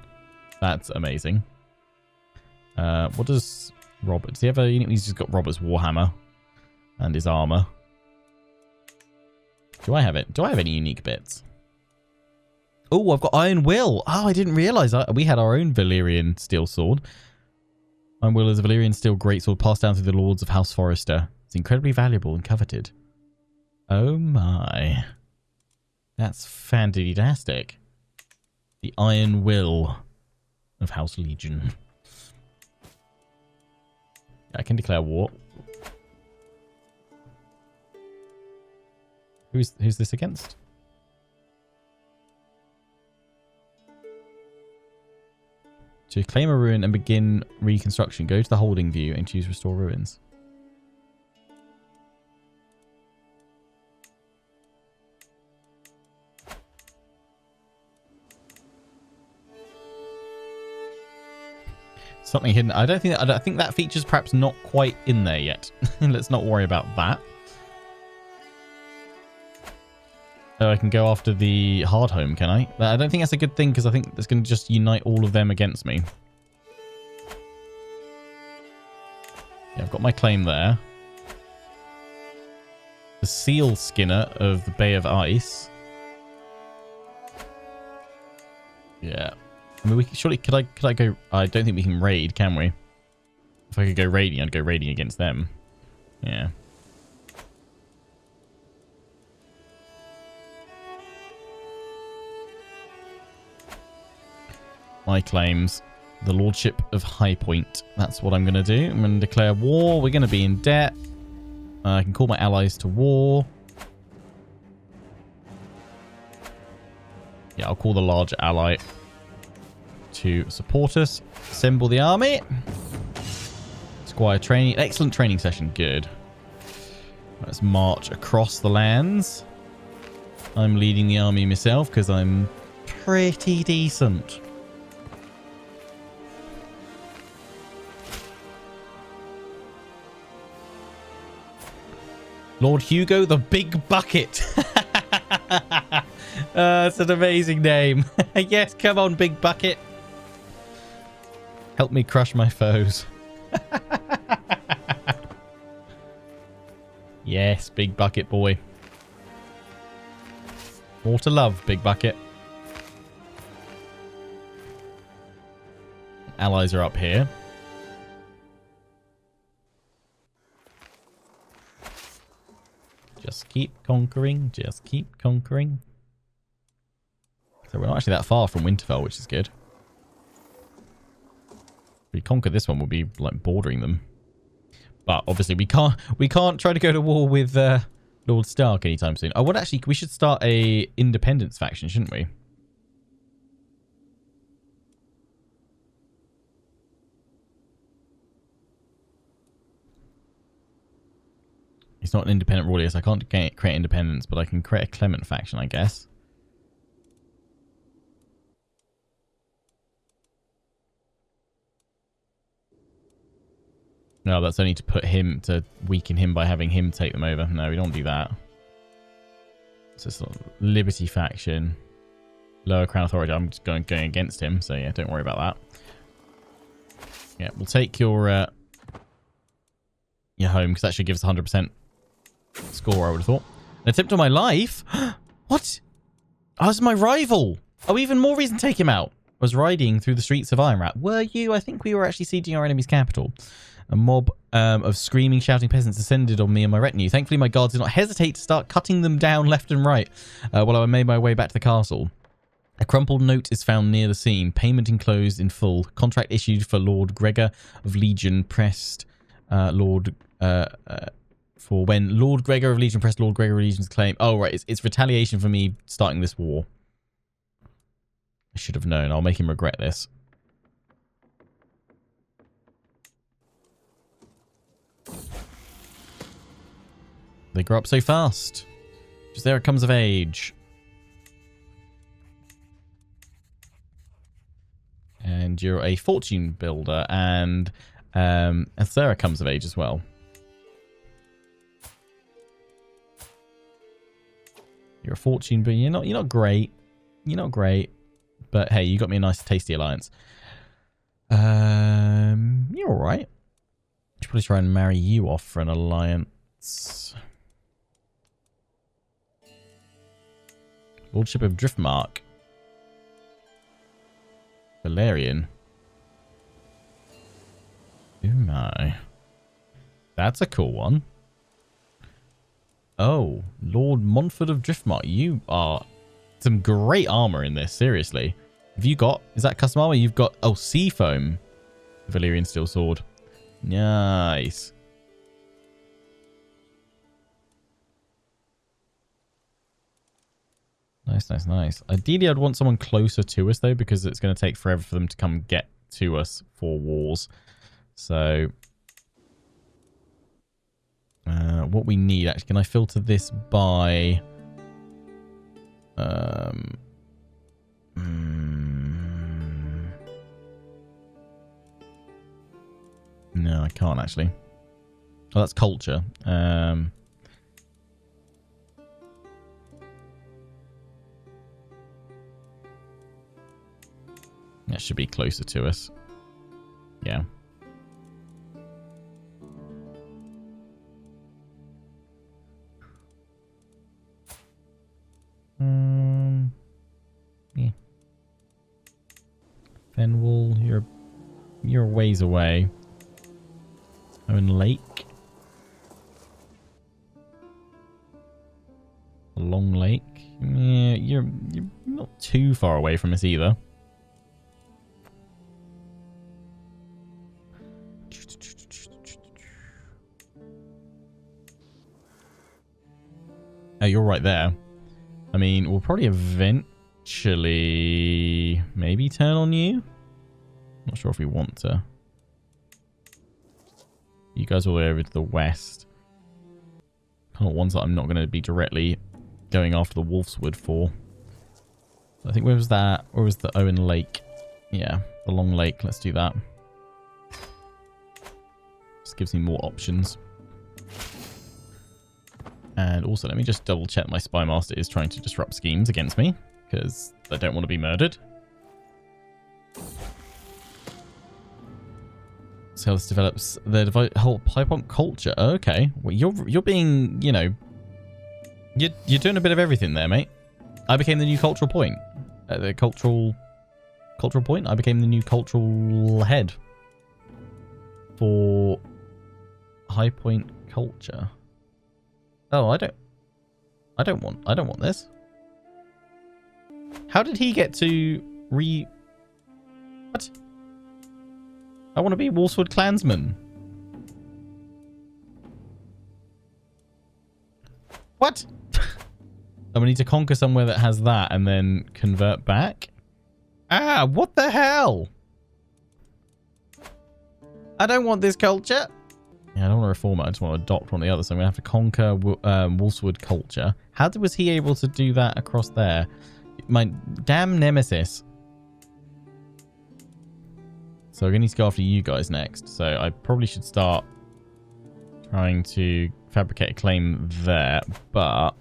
That's amazing. What does Robert... Does he have a unit? He's just got Robert's Warhammer and his armor. Do I have it? Do I have any unique bits? Oh, I've got Iron Will. Oh, I didn't realize we had our own Valyrian steel sword. Iron Will is a Valyrian steel greatsword passed down through the lords of House Forrester. It's incredibly valuable and coveted. Oh my. That's fantastic. The Iron Will of House Legion. I can declare war. Who's this against? To claim a ruin and begin reconstruction, go to the holding view and choose Restore Ruins. Something hidden. I think that feature's perhaps not quite in there yet. Let's not worry about that. Oh, I can go after the Hardhome, can I? I don't think that's a good thing because I think that's going to just unite all of them against me. Yeah, I've got my claim there. The Seal Skinner of the Bay of Ice. Yeah. I mean, surely could I go? I don't think we can raid, can we? If I could go raiding, I'd go raiding against them. Yeah. My claims. The Lordship of High Point. That's what I'm going to do. I'm going to declare war. We're going to be in debt. I can call my allies to war. Yeah, I'll call the large ally to support us. Assemble the army. Squire training. Excellent training session. Good. Let's march across the lands. I'm leading the army myself because I'm pretty decent. Lord Hugo the Big Bucket. That's an amazing name. Yes, come on, Big Bucket. Help me crush my foes. Yes, Big Bucket boy. More to love, Big Bucket. Allies are up here. Just keep conquering. Just keep conquering. So we're not actually that far from Winterfell, which is good. If we conquer this one, we'll be like bordering them. But obviously we can't try to go to war with Lord Stark anytime soon. Oh, what actually, we should start a independence faction, shouldn't we? He's not an independent royalist. I can't create independence, but I can create a Clement faction, I guess. No, that's only to put him, to weaken him by having him take them over. No, we don't do that. So it's a Liberty faction. Lower Crown Authority. I'm just going against him, so yeah, don't worry about that. Yeah, we'll take your home, because that should give us 100% score, I would have thought. An attempt on my life? What? I was my rival. Oh, even more reason to take him out. I was riding through the streets of Ironrat. Were you? I think we were actually sieging our enemy's capital. A mob of screaming, shouting peasants descended on me and my retinue. Thankfully, my guards did not hesitate to start cutting them down left and right while I made my way back to the castle. A crumpled note is found near the scene. Payment enclosed in full. Contract issued for Lord Gregor of Legion pressed for when Lord Gregor of Legion pressed Lord Gregor of Legion's claim. Oh, right. It's retaliation for me starting this war. I should have known. I'll make him regret this. They grow up so fast. Just there it comes of age. And you're a fortune builder, and Sarah comes of age as well. You're a fortune, but you're not great. You're not great. But hey, you got me a nice tasty alliance. You're alright. Should probably try and marry you off for an alliance. Lordship of Driftmark. Valerian. Oh my. That's a cool one. Oh, Lord Montfort of Driftmark. You are some great armor in this, seriously. Have you got, is that custom armor? You've got, oh, Seafoam. Valyrian Steel Sword. Nice. Nice, nice, nice. Ideally, I'd want someone closer to us, though, because it's going to take forever for them to come get to us for wars. So, what we need, actually, can I filter this by... No, I can't, actually. Oh, that's culture. That should be closer to us. Yeah. Yeah. Fenwall, you're a ways away. Owen Lake. Long Lake. Yeah, you're not too far away from us either. Oh, you're right there. I mean, we'll probably eventually maybe turn on you. Not sure if we want to. You guys all the way over to the west. Kind of ones that I'm not going to be directly going after the Wolfswood for. I think where was that? Where was the Owen Lake? Yeah, the Long Lake. Let's do that. Just gives me more options. And also, let me just double check my Spy Master is trying to disrupt schemes against me, because I don't want to be murdered. See how this develops. The whole Pipe-Punk culture. Okay, well, you're being, you know, you're doing a bit of everything there, mate. I became the new cultural point. The cultural point. I became the new cultural head for High Point culture. Oh, I don't want this. How did he get to what? I want to be Wolfswood Clansman. What? I need to conquer somewhere that has that and then convert back? Ah, what the hell? I don't want this culture. Yeah, I don't want to reform it. I just want to adopt one of the others. So I'm going to have to conquer Wolfswood culture. How was he able to do that across there? My damn nemesis. So we're going to need to go after you guys next. So I probably should start trying to fabricate a claim there. But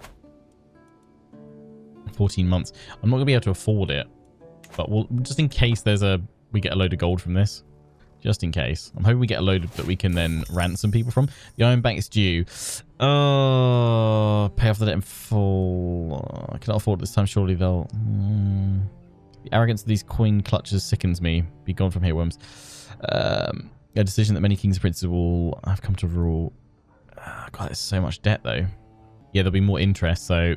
14 months. I'm not going to be able to afford it. But we'll, just in case we get a load of gold from this. Just in case. I'm hoping we get a load that we can then ransom people from. The Iron Bank is due. Oh, pay off the debt in full. I cannot afford it this time. Surely they'll... The arrogance of these coin clutches sickens me. Be gone from here, worms. A decision that many kings and princes will have come to rule. God, there's so much debt, though. Yeah, there'll be more interest, so...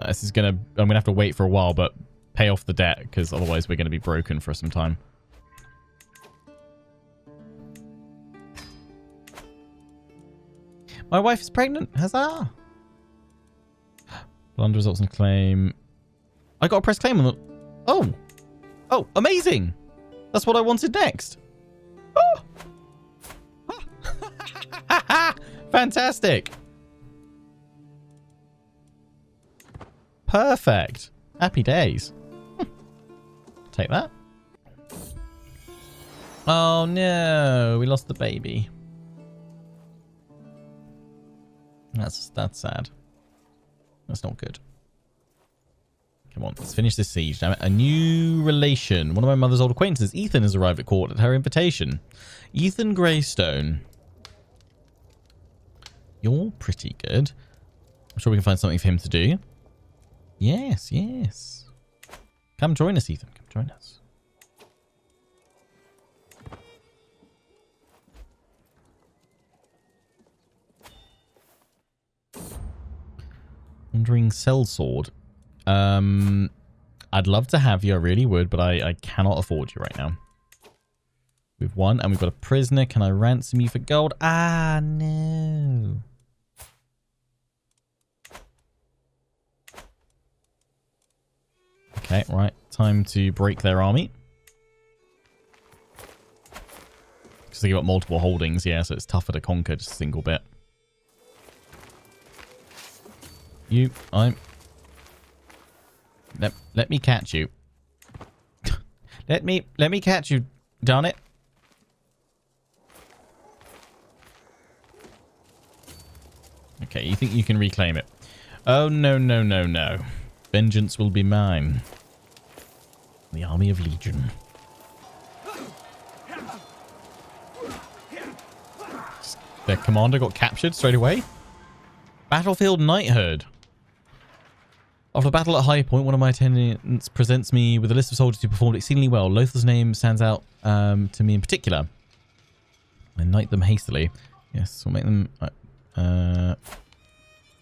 this is gonna... I'm gonna have to wait for a while, but pay off the debt, because otherwise we're gonna be broken for some time. My wife is pregnant. Huzzah! Blunder results in claim. I got a press claim on the... Oh! Oh, amazing! That's what I wanted next. Oh! Fantastic! Perfect. Happy days. Take that. Oh no, we lost the baby. That's sad. That's not good. Come on, let's finish this siege. Damn it. A new relation. One of my mother's old acquaintances, Ethan, has arrived at court at her invitation. Ethan Greystone. You're pretty good. I'm sure we can find something for him to do. Yes, yes. Come join us, Ethan. Come join us. Wandering Sellsword. I'd love to have you, I really would, but I cannot afford you right now. We've won, and we've got a prisoner. Can I ransom you for gold? Ah, no. Okay, right. Time to break their army. Because they give up multiple holdings, yeah, so it's tougher to conquer just a single bit. Let me catch you. let me catch you, darn it. Okay, you think you can reclaim it? Oh, no, no, no, no. Vengeance will be mine. The army of Legion. Their commander got captured straight away. Battlefield Knighthood. After a battle at High Point, one of my attendants presents me with a list of soldiers who performed exceedingly well. Lothar's name stands out to me in particular. I knight them hastily. Yes, we'll make them...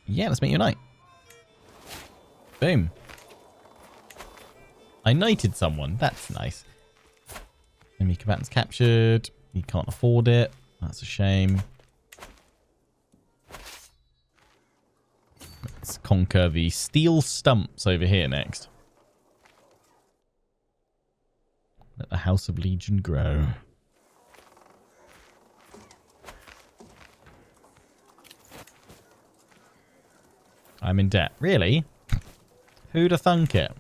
yeah, let's make you a knight. Boom. I knighted someone. That's nice. Enemy combatants captured. He can't afford it. That's a shame. let's conquer the steel stumps over here next. Let the House of Legion grow. I'm in debt. Really? Who'da thunk it?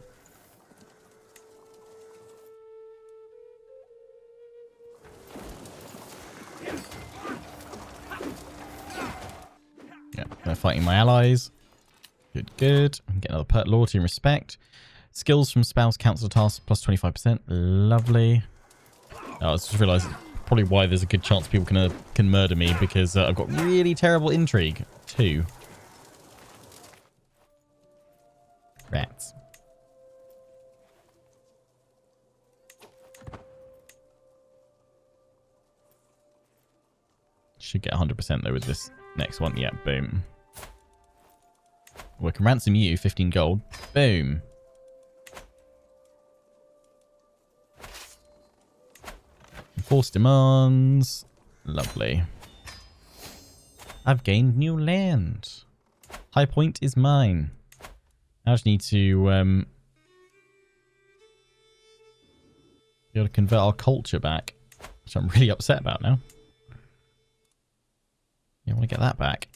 Yeah, they're fighting my allies. Good, good. I can get another loyalty and respect. Skills from spouse council tasks plus 25%. Lovely. Oh, I just realised probably why there's a good chance people can murder me, because I've got really terrible intrigue. 2. Rats. Should get 100% though with this next one. Yeah, boom. We can ransom you, 15 gold. Boom. Enforce demands. Lovely. I've gained new land. High Point is mine. I just need to be able to convert our culture back, which I'm really upset about now. Yeah, I want to get that back.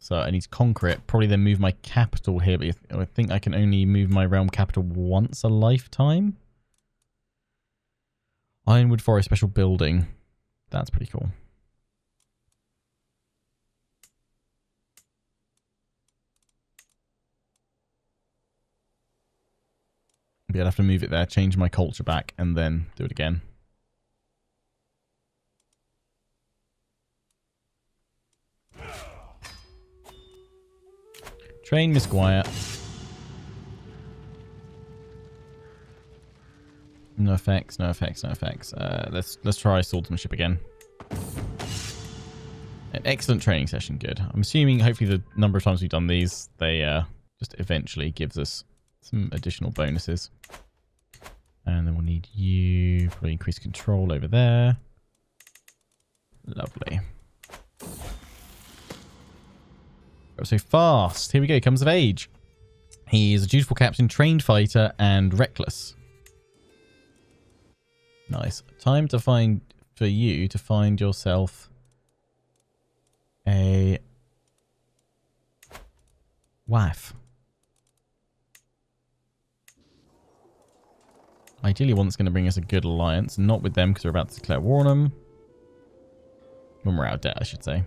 So I need to conquer it, probably then move my capital here, but I think I can only move my realm capital once a lifetime. Ironwood Forest Special Building. That's pretty cool. Maybe I'd have to move it there, change my culture back, and then do it again. Train Miss Squire. No effects, no effects, no effects. Let's try swordsmanship again. An excellent training session, good. I'm assuming hopefully the number of times we've done these, they just eventually gives us some additional bonuses. And then we'll need you, probably increase control over there. Lovely. Go so fast. Here we go, comes of age. He is a dutiful captain, trained fighter, and reckless. Nice. Time to find, for you to find yourself a wife. Ideally one that's going to bring us a good alliance. Not with them because we're about to declare war on them. When we're out of debt, I should say.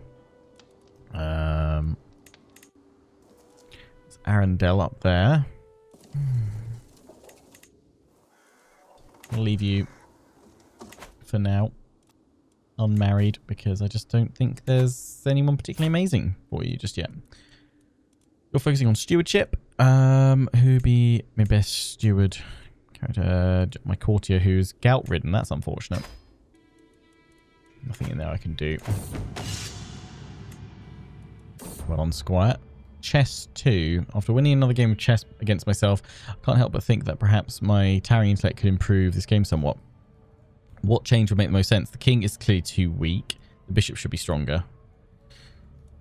It's Arundel up there. I'll leave you for now unmarried because I just don't think there's anyone particularly amazing for you just yet. You're focusing on stewardship. Who be my best steward? My courtier who's gout ridden. That's unfortunate. Nothing in there I can do. Well on, Squire. Chess 2. After winning another game of chess against myself, I can't help but think that perhaps my towering intellect could improve this game somewhat. What change would make the most sense? The king is clearly too weak. The bishop should be stronger.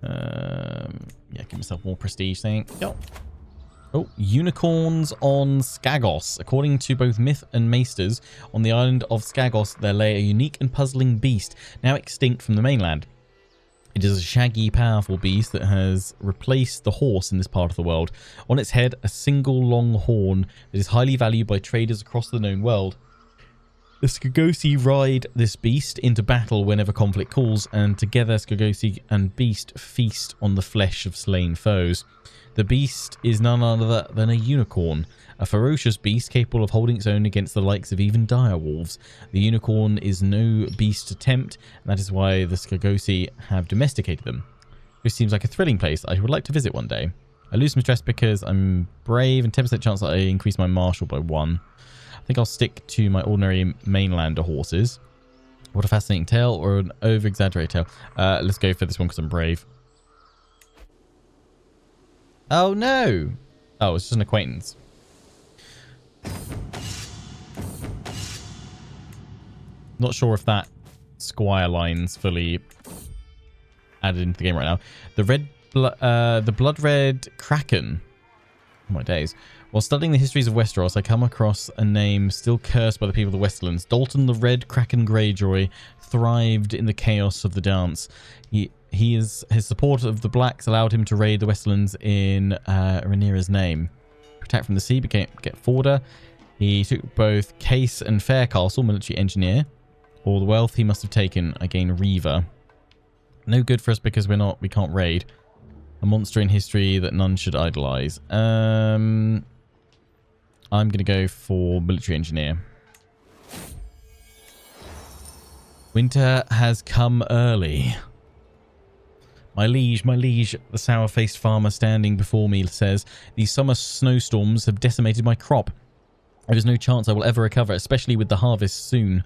Yeah, give myself more prestige thing. Yo. Oh, unicorns on Skagos. According to both myth and maesters, on the island of Skagos there lay a unique and puzzling beast, now extinct from the mainland. It is a shaggy, powerful beast that has replaced the horse in this part of the world. On its head, a single long horn that is highly valued by traders across the known world. The Skagosi ride this beast into battle whenever conflict calls, and together Skagosi and beast feast on the flesh of slain foes. The beast is none other than a unicorn, a ferocious beast capable of holding its own against the likes of even dire wolves. The unicorn is no beast to tempt, and that is why the Skagosi have domesticated them. This seems like a thrilling place I would like to visit one day. I lose some stress because I'm brave, and 10% chance that I increase my martial by 1. I think I'll stick to my ordinary mainlander horses. What a fascinating tale, or an over-exaggerated tale. Let's go for this one because I'm brave. Oh no! Oh, it's just an acquaintance. Not sure if that Squire line's fully added into the game right now. The blood red kraken. Oh my days. While studying the histories of Westeros, I come across a name still cursed by the people of the Westerlands. Dalton the Red Kraken Greyjoy thrived in the chaos of the dance. His support of the blacks allowed him to raid the Westerlands in Rhaenyra's name. Attack from the sea, get forwarder. He took both Case and Faircastle, military engineer. All the wealth he must have taken. I gain Reaver. No good for us because we can't raid. A monster in history that none should idolize. I'm going to go for military engineer. Winter has come early. My liege, the sour-faced farmer standing before me says, these summer snowstorms have decimated my crop. There is no chance I will ever recover, especially with the harvest soon.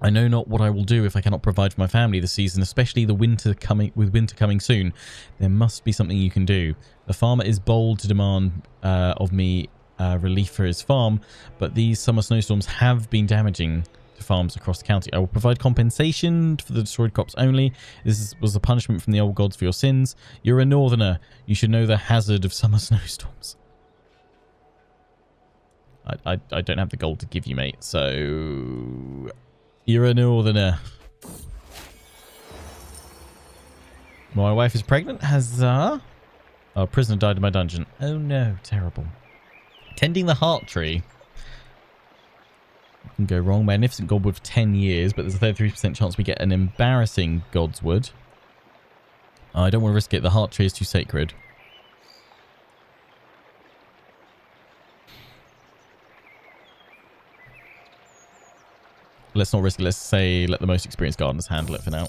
I know not what I will do if I cannot provide for my family this season, especially with winter coming soon. There must be something you can do. The farmer is bold to demand of me relief for his farm, but these summer snowstorms have been damaging to farms across the county. I will provide compensation for the destroyed crops only. This was a punishment from the old gods for your sins. You're a northerner. You should know the hazard of summer snowstorms. I don't have the gold to give you, mate, so... You're a northerner. My wife is pregnant. Huzzah. Oh, a prisoner died in my dungeon. Oh no, terrible. Tending the heart tree. Can go wrong. Magnificent Godwood for 10 years, but there's a 33% chance we get an embarrassing Godswood. I don't want to risk it. The heart tree is too sacred. Let's not risk it. Let's say let the most experienced gardeners handle it for now.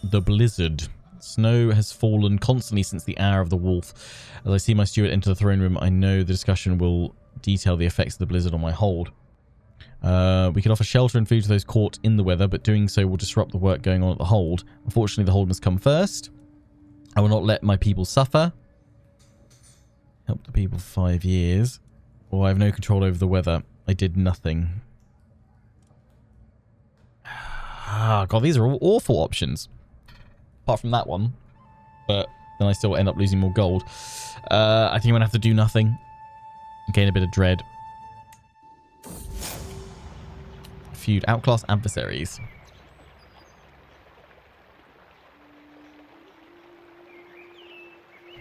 The blizzard. Snow has fallen constantly since the hour of the wolf. As I see my steward enter the throne room, I know the discussion will detail the effects of the blizzard on my hold. We could offer shelter and food to those caught in the weather, but doing so will disrupt the work going on at the hold. Unfortunately, the hold must come first. I will not let my people suffer. Help the people for 5 years. Or I have no control over the weather. I did nothing. Ah, God, these are all awful options. Apart from that one. But then I still end up losing more gold. I think I'm going to have to do nothing. Gain a bit of dread. Feud. Outclass adversaries.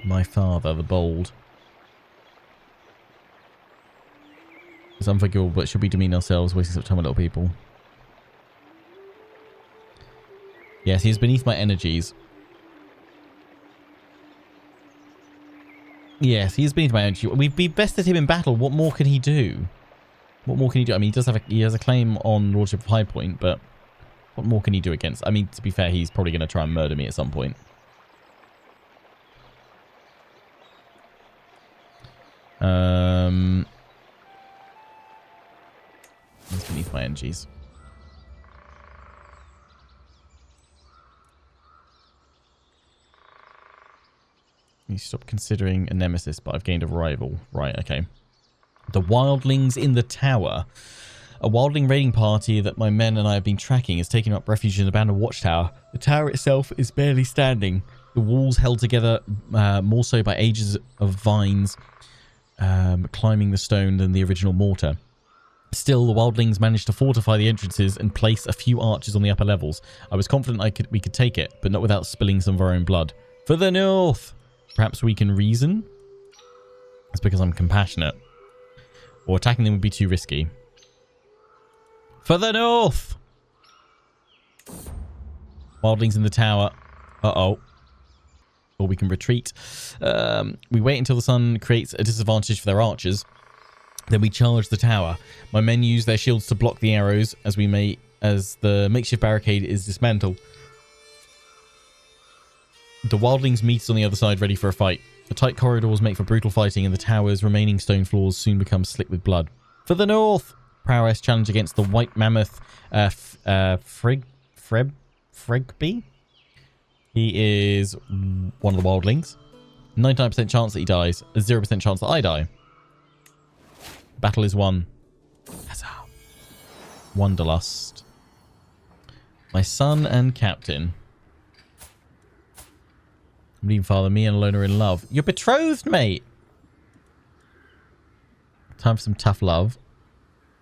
My father, the bold. It's unforgivable, but should we demean ourselves, wasting such time on little people? Yes, he is beneath my energies. Yes, he is beneath my energy. We've bested him in battle. What more can he do? What more can he do? I mean, he has a claim on Lordship of High Point, but what more can he do against? I mean, to be fair, he's probably going to try and murder me at some point. He's beneath my energies. You stop considering a nemesis, but I've gained a rival. Right, okay. The wildlings in the tower. A wildling raiding party that my men and I have been tracking is taking up refuge in an abandoned watchtower. The tower itself is barely standing. The walls held together more so by ages of vines climbing the stone than the original mortar. Still, the wildlings managed to fortify the entrances and place a few archers on the upper levels. I was confident we could take it, but not without spilling some of our own blood. For the north! Perhaps we can reason? That's because I'm compassionate. Or attacking them would be too risky. For the north! Wildlings in the tower. Uh-oh. Or we can retreat. We wait until the sun creates a disadvantage for their archers. Then we charge the tower. My men use their shields to block the arrows as the makeshift barricade is dismantled. The wildlings meet on the other side, ready for a fight. The tight corridors make for brutal fighting, and the tower's remaining stone floors soon become slick with blood. For the north! Prowess challenge against the white mammoth Fregby? He is one of the wildlings. 99% chance that he dies. A 0% chance that I die. Battle is won. Huzzah. Wanderlust. My son and captain. Leaving father, me and Alona are in love. You're betrothed, mate. Time for some tough love.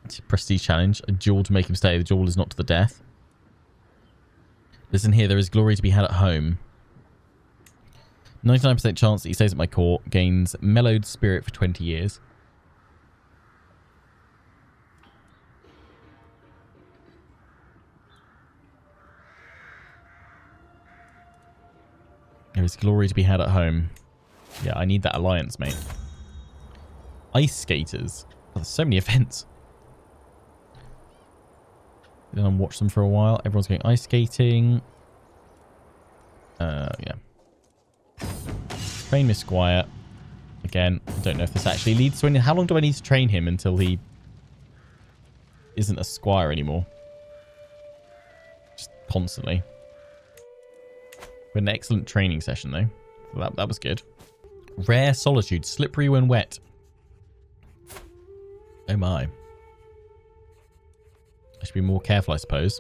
It's a prestige challenge. A duel to make him stay. The duel is not to the death. Listen here, there is glory to be had at home. 99% chance that he stays at my court. Gains mellowed spirit for 20 years. There is glory to be had at home. Yeah, I need that alliance, mate. Ice skaters. Oh, there's so many events. Then I'll watch them for a while. Everyone's going ice skating. Yeah. Train Miss Squire. Again, I don't know if this actually leads to anything. How long do I need to train him until he isn't a squire anymore? Just constantly. We had an excellent training session, though. That was good. Rare solitude. Slippery when wet. Oh, my. I should be more careful, I suppose.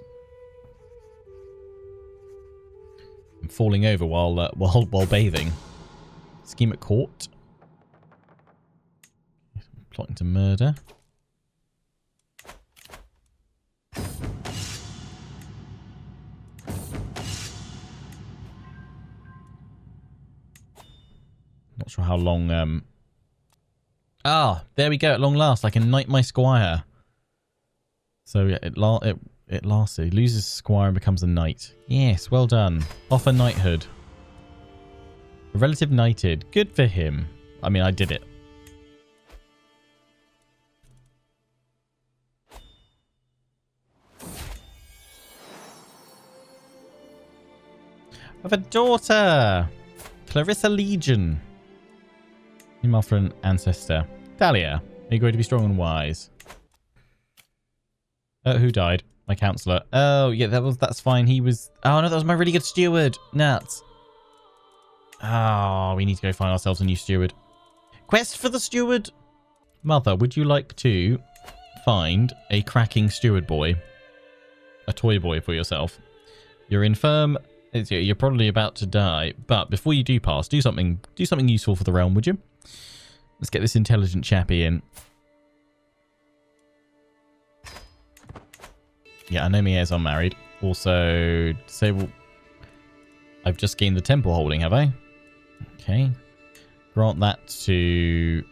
I'm falling over while bathing. Scheme at court. Plotting to murder. Not sure how long. There we go. At long last, I can knight my squire. So yeah, it lasted. He loses squire and becomes a knight. Yes, well done. Offer knighthood. A relative knighted. Good for him. I mean, I did it. I have a daughter. Clarissa Legion. Named after an ancestor. Thalia. Are you going to be strong and wise? Who died? My counsellor. Oh, yeah, that's fine. He was... Oh, no, that was my really good steward. Nuts. Oh, we need to go find ourselves a new steward. Quest for the steward. Mother, would you like to find a cracking steward boy? A toy boy for yourself. You're infirm. You're probably about to die. But before you do pass, do something useful for the realm, would you? Let's get this intelligent chappie in. Yeah, I know my heirs are married. Also, disable... I've just gained the temple holding, have I? Okay. Grant that to...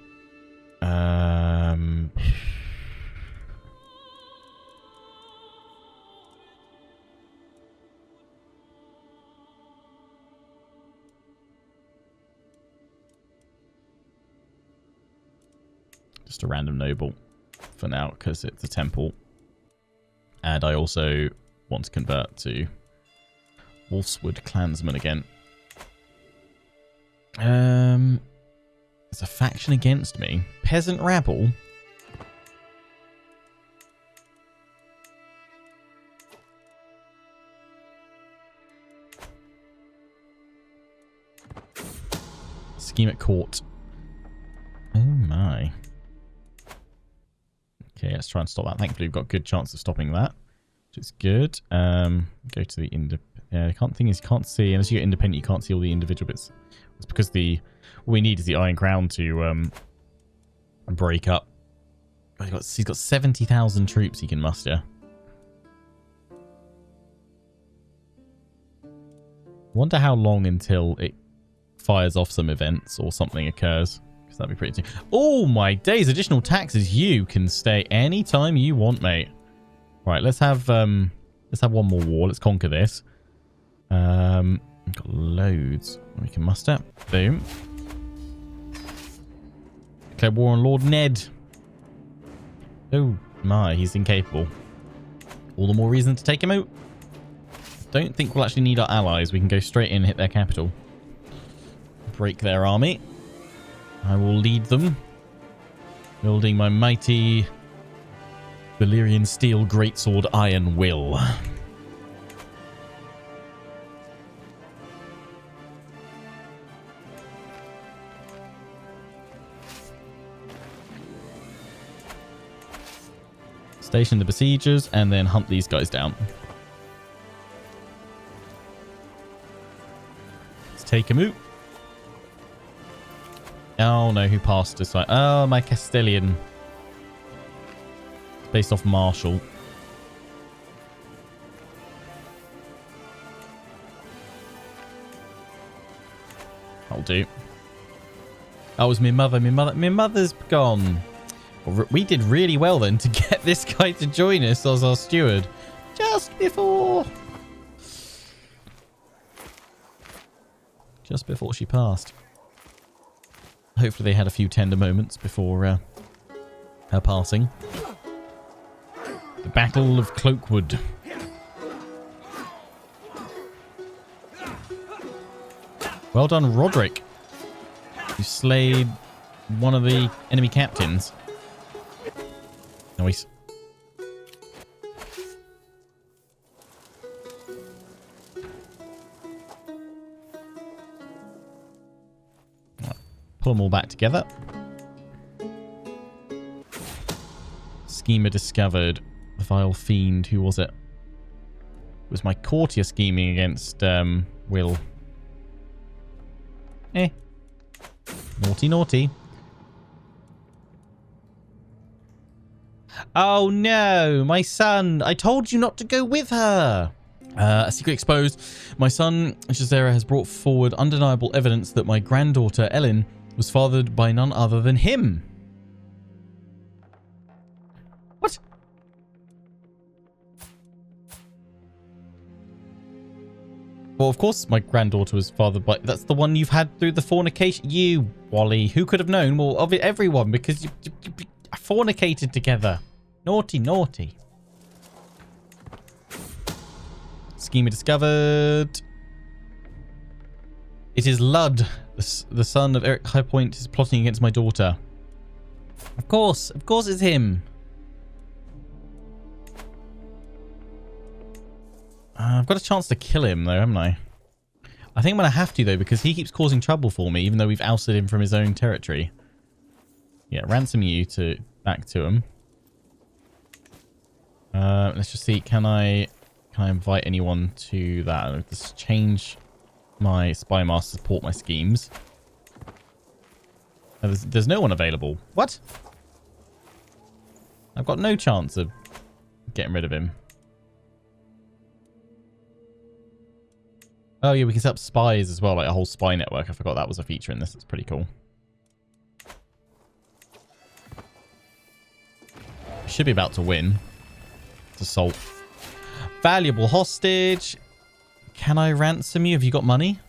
Just a random noble for now, because it's a temple. And I also want to convert to Wolfswood Clansman again. There's a faction against me. Peasant rabble. Scheme at court. Oh my. Okay, let's try and stop that. Thankfully, we've got a good chance of stopping that, which is good. Go to the the thing is, you can't see, unless you get independent, you can't see all the individual bits. It's because what we need is the Iron Crown to break up. He's got 70,000 troops he can muster. Wonder how long until it fires off some events or something occurs. That'd be pretty... Oh my days! Additional taxes. You can stay anytime you want, mate. Right, let's have one more war. Let's conquer this. We've got loads we can muster. Boom. Declare war on Lord Ned. Oh my, he's incapable. All the more reason to take him out. Don't think we'll actually need our allies. We can go straight in and hit their capital. Break their army. I will lead them, building my mighty Valyrian steel greatsword Iron Will. Station the besiegers and then hunt these guys down. Let's take them out. Oh no, who passed us? Oh, my Castilian. It's based off Marshall. That'll do. That was my mother. My mother's gone. Well, we did really well then to get this guy to join us as our steward. Just before she passed. Hopefully they had a few tender moments before her passing. The Battle of Cloakwood. Well done, Roderick. You slayed one of the enemy captains. Nice. Pull them all back together. Schemer discovered. The vile fiend. Who was it? It was my courtier scheming against Will. Naughty, naughty. Oh no, my son. I told you not to go with her. A secret exposed. My son, Crusader, has brought forward undeniable evidence that my granddaughter, Ellen, was fathered by none other than him. What? Well, of course my granddaughter was fathered by... That's the one you've had through the fornication. You, Wally. Who could have known? Well, of it, everyone, because you fornicated together. Naughty, naughty. Schemer discovered. It is Ludd, the son of Eric Highpoint, is plotting against my daughter. Of course it's him. I've got a chance to kill him, though, haven't I? I think I'm going to have to, though, because he keeps causing trouble for me, even though we've ousted him from his own territory. Yeah, ransom you back to him. Let's just see. Can I invite anyone to that? I'll just change my spy master to support my schemes. Oh, there's no one available. What? I've got no chance of getting rid of him. Oh yeah, we can set up spies as well, like a whole spy network. I forgot that was a feature in this. It's pretty cool. Should be about to win. It's assault. Valuable hostage. Can I ransom you? Have you got money?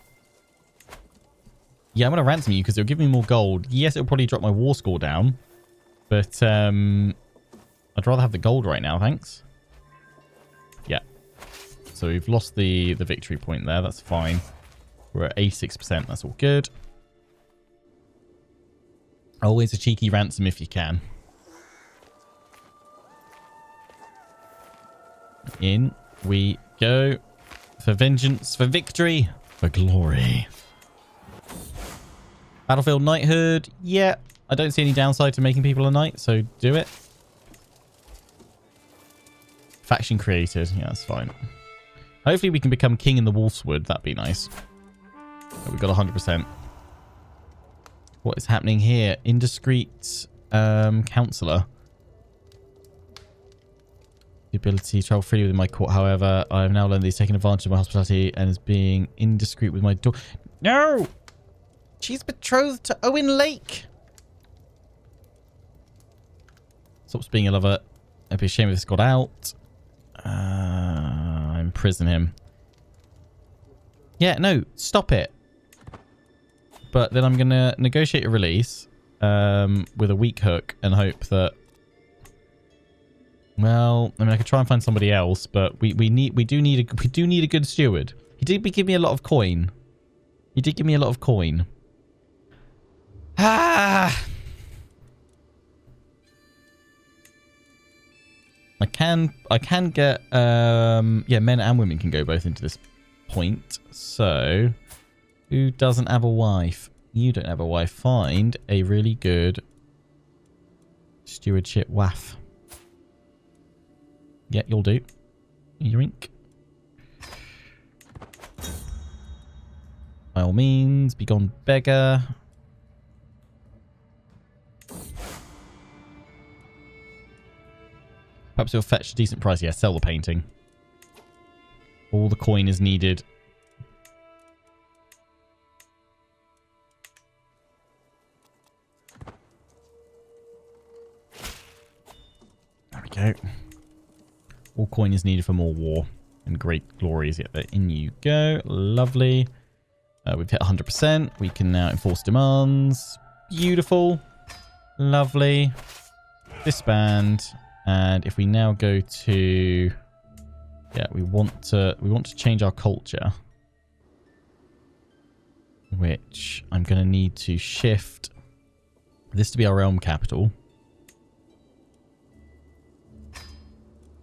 Yeah, I'm going to ransom you because it'll give me more gold. Yes, it'll probably drop my war score down. But I'd rather have the gold right now, thanks. Yeah. So we've lost the victory point there. That's fine. We're at 86%. That's all good. Always a cheeky ransom if you can. In we go. For vengeance, for victory, for glory. Battlefield knighthood. Yeah, I don't see any downside to making people a knight, so do it. Faction created. Yeah, that's fine. Hopefully we can become king in the Wolfswood. That'd be nice. Oh, we've got 100%. What is happening here? Indiscreet counselor. The ability to travel freely within my court. However, I have now learned that he's taking advantage of my hospitality and is being indiscreet with my daughter. No! She's betrothed to Owen Lake. Stops being a lover. I'd be ashamed if this got out. Imprison him. Yeah, no, stop it. But then I'm going to negotiate a release with a weak hook and hope that... Well, I mean, I could try and find somebody else, but we do need a good steward. He did give me a lot of coin. He did give me a lot of coin. Ah! I can get yeah, men and women can go both into this point. So, who doesn't have a wife? You don't have a wife. Find a really good stewardship waff. Yeah, you'll do. Yoink. By all means, be gone, beggar. Perhaps it'll fetch a decent price. Yeah, sell the painting. All the coin is needed. There we go. All coin is needed for more war and great glories. Yeah, in you go. Lovely. We've hit 100%. We can now enforce demands. Beautiful. Lovely. Disband. And if we now go to... Yeah, we want to change our culture. Which I'm going to need to shift this to be our realm capital.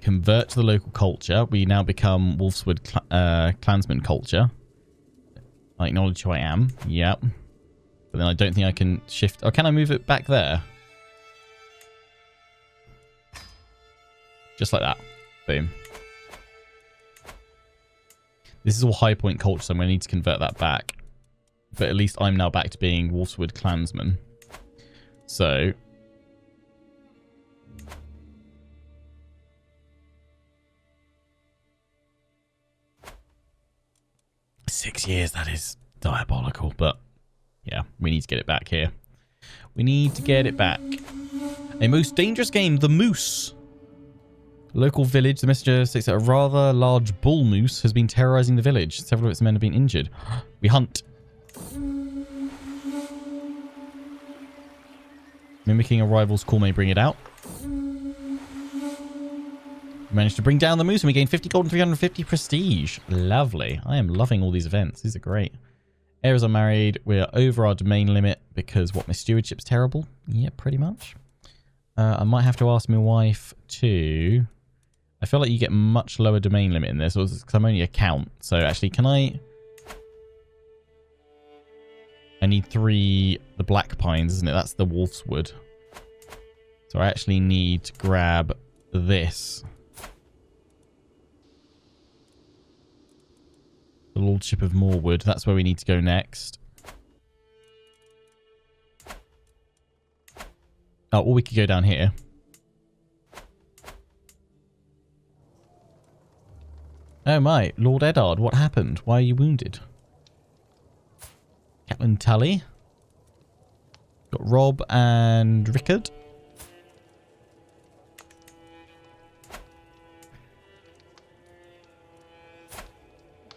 Convert to the local culture. We now become Wolfswood Clansman culture. I acknowledge who I am. Yep. But then I don't think I can shift... Oh, can I move it back there? Just like that. Boom. This is all high point culture, so I'm going to need to convert that back. But at least I'm now back to being Wolfswood Clansman. So... $6 years, that is diabolical, but yeah, we need to get it back here. We need to get it back. A most dangerous game, the moose. Local village, the messenger states that a rather large bull moose has been terrorizing the village. Several of its men have been injured. We hunt. Mimicking a rival's call may bring it out. Managed to bring down the moose and we gain 50 gold and 350 prestige. Lovely. I am loving all these events. These are great. Heirs are married. We're over our domain limit because what, my stewardship's terrible? Yeah, pretty much. I might have to ask my wife to... I feel like you get much lower domain limit in this because I'm only a count. So actually, can I need 3... The black pines, isn't it? That's the wolf's wood. So I actually need to grab this. The Lordship of Moorwood. That's where we need to go next. Oh, or we could go down here. Oh my, Lord Eddard, what happened? Why are you wounded? Captain Tully. Got Rob and Rickard.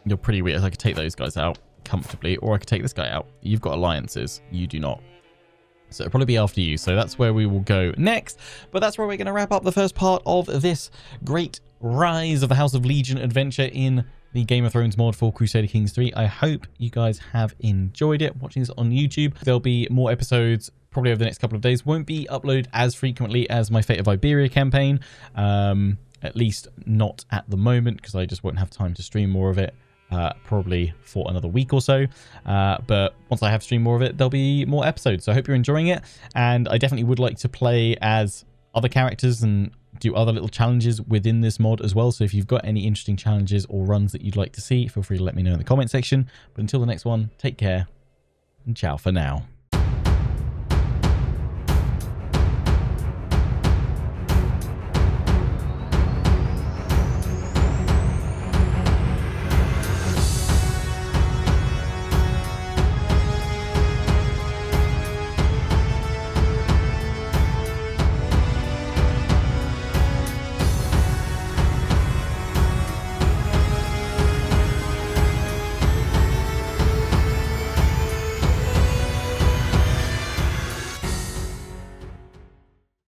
You're pretty weird. I could take those guys out comfortably, or I could take this guy out. You've got alliances. You do not. So it'll probably be after you. So that's where we will go next. But that's where we're going to wrap up the first part of this great Rise of the House of Legion adventure in the Game of Thrones mod for Crusader Kings 3. I hope you guys have enjoyed it. Watching this on YouTube. There'll be more episodes probably over the next couple of days. Won't be uploaded as frequently as my Fate of Iberia campaign. At least not at the moment, because I just won't have time to stream more of it. Probably for another week or so, but once I have streamed more of it, there'll be more episodes. So I hope you're enjoying it, and I definitely would like to play as other characters and do other little challenges within this mod as well. So if you've got any interesting challenges or runs that you'd like to see, feel free to let me know in the comment section. But until the next one, take care and ciao for now.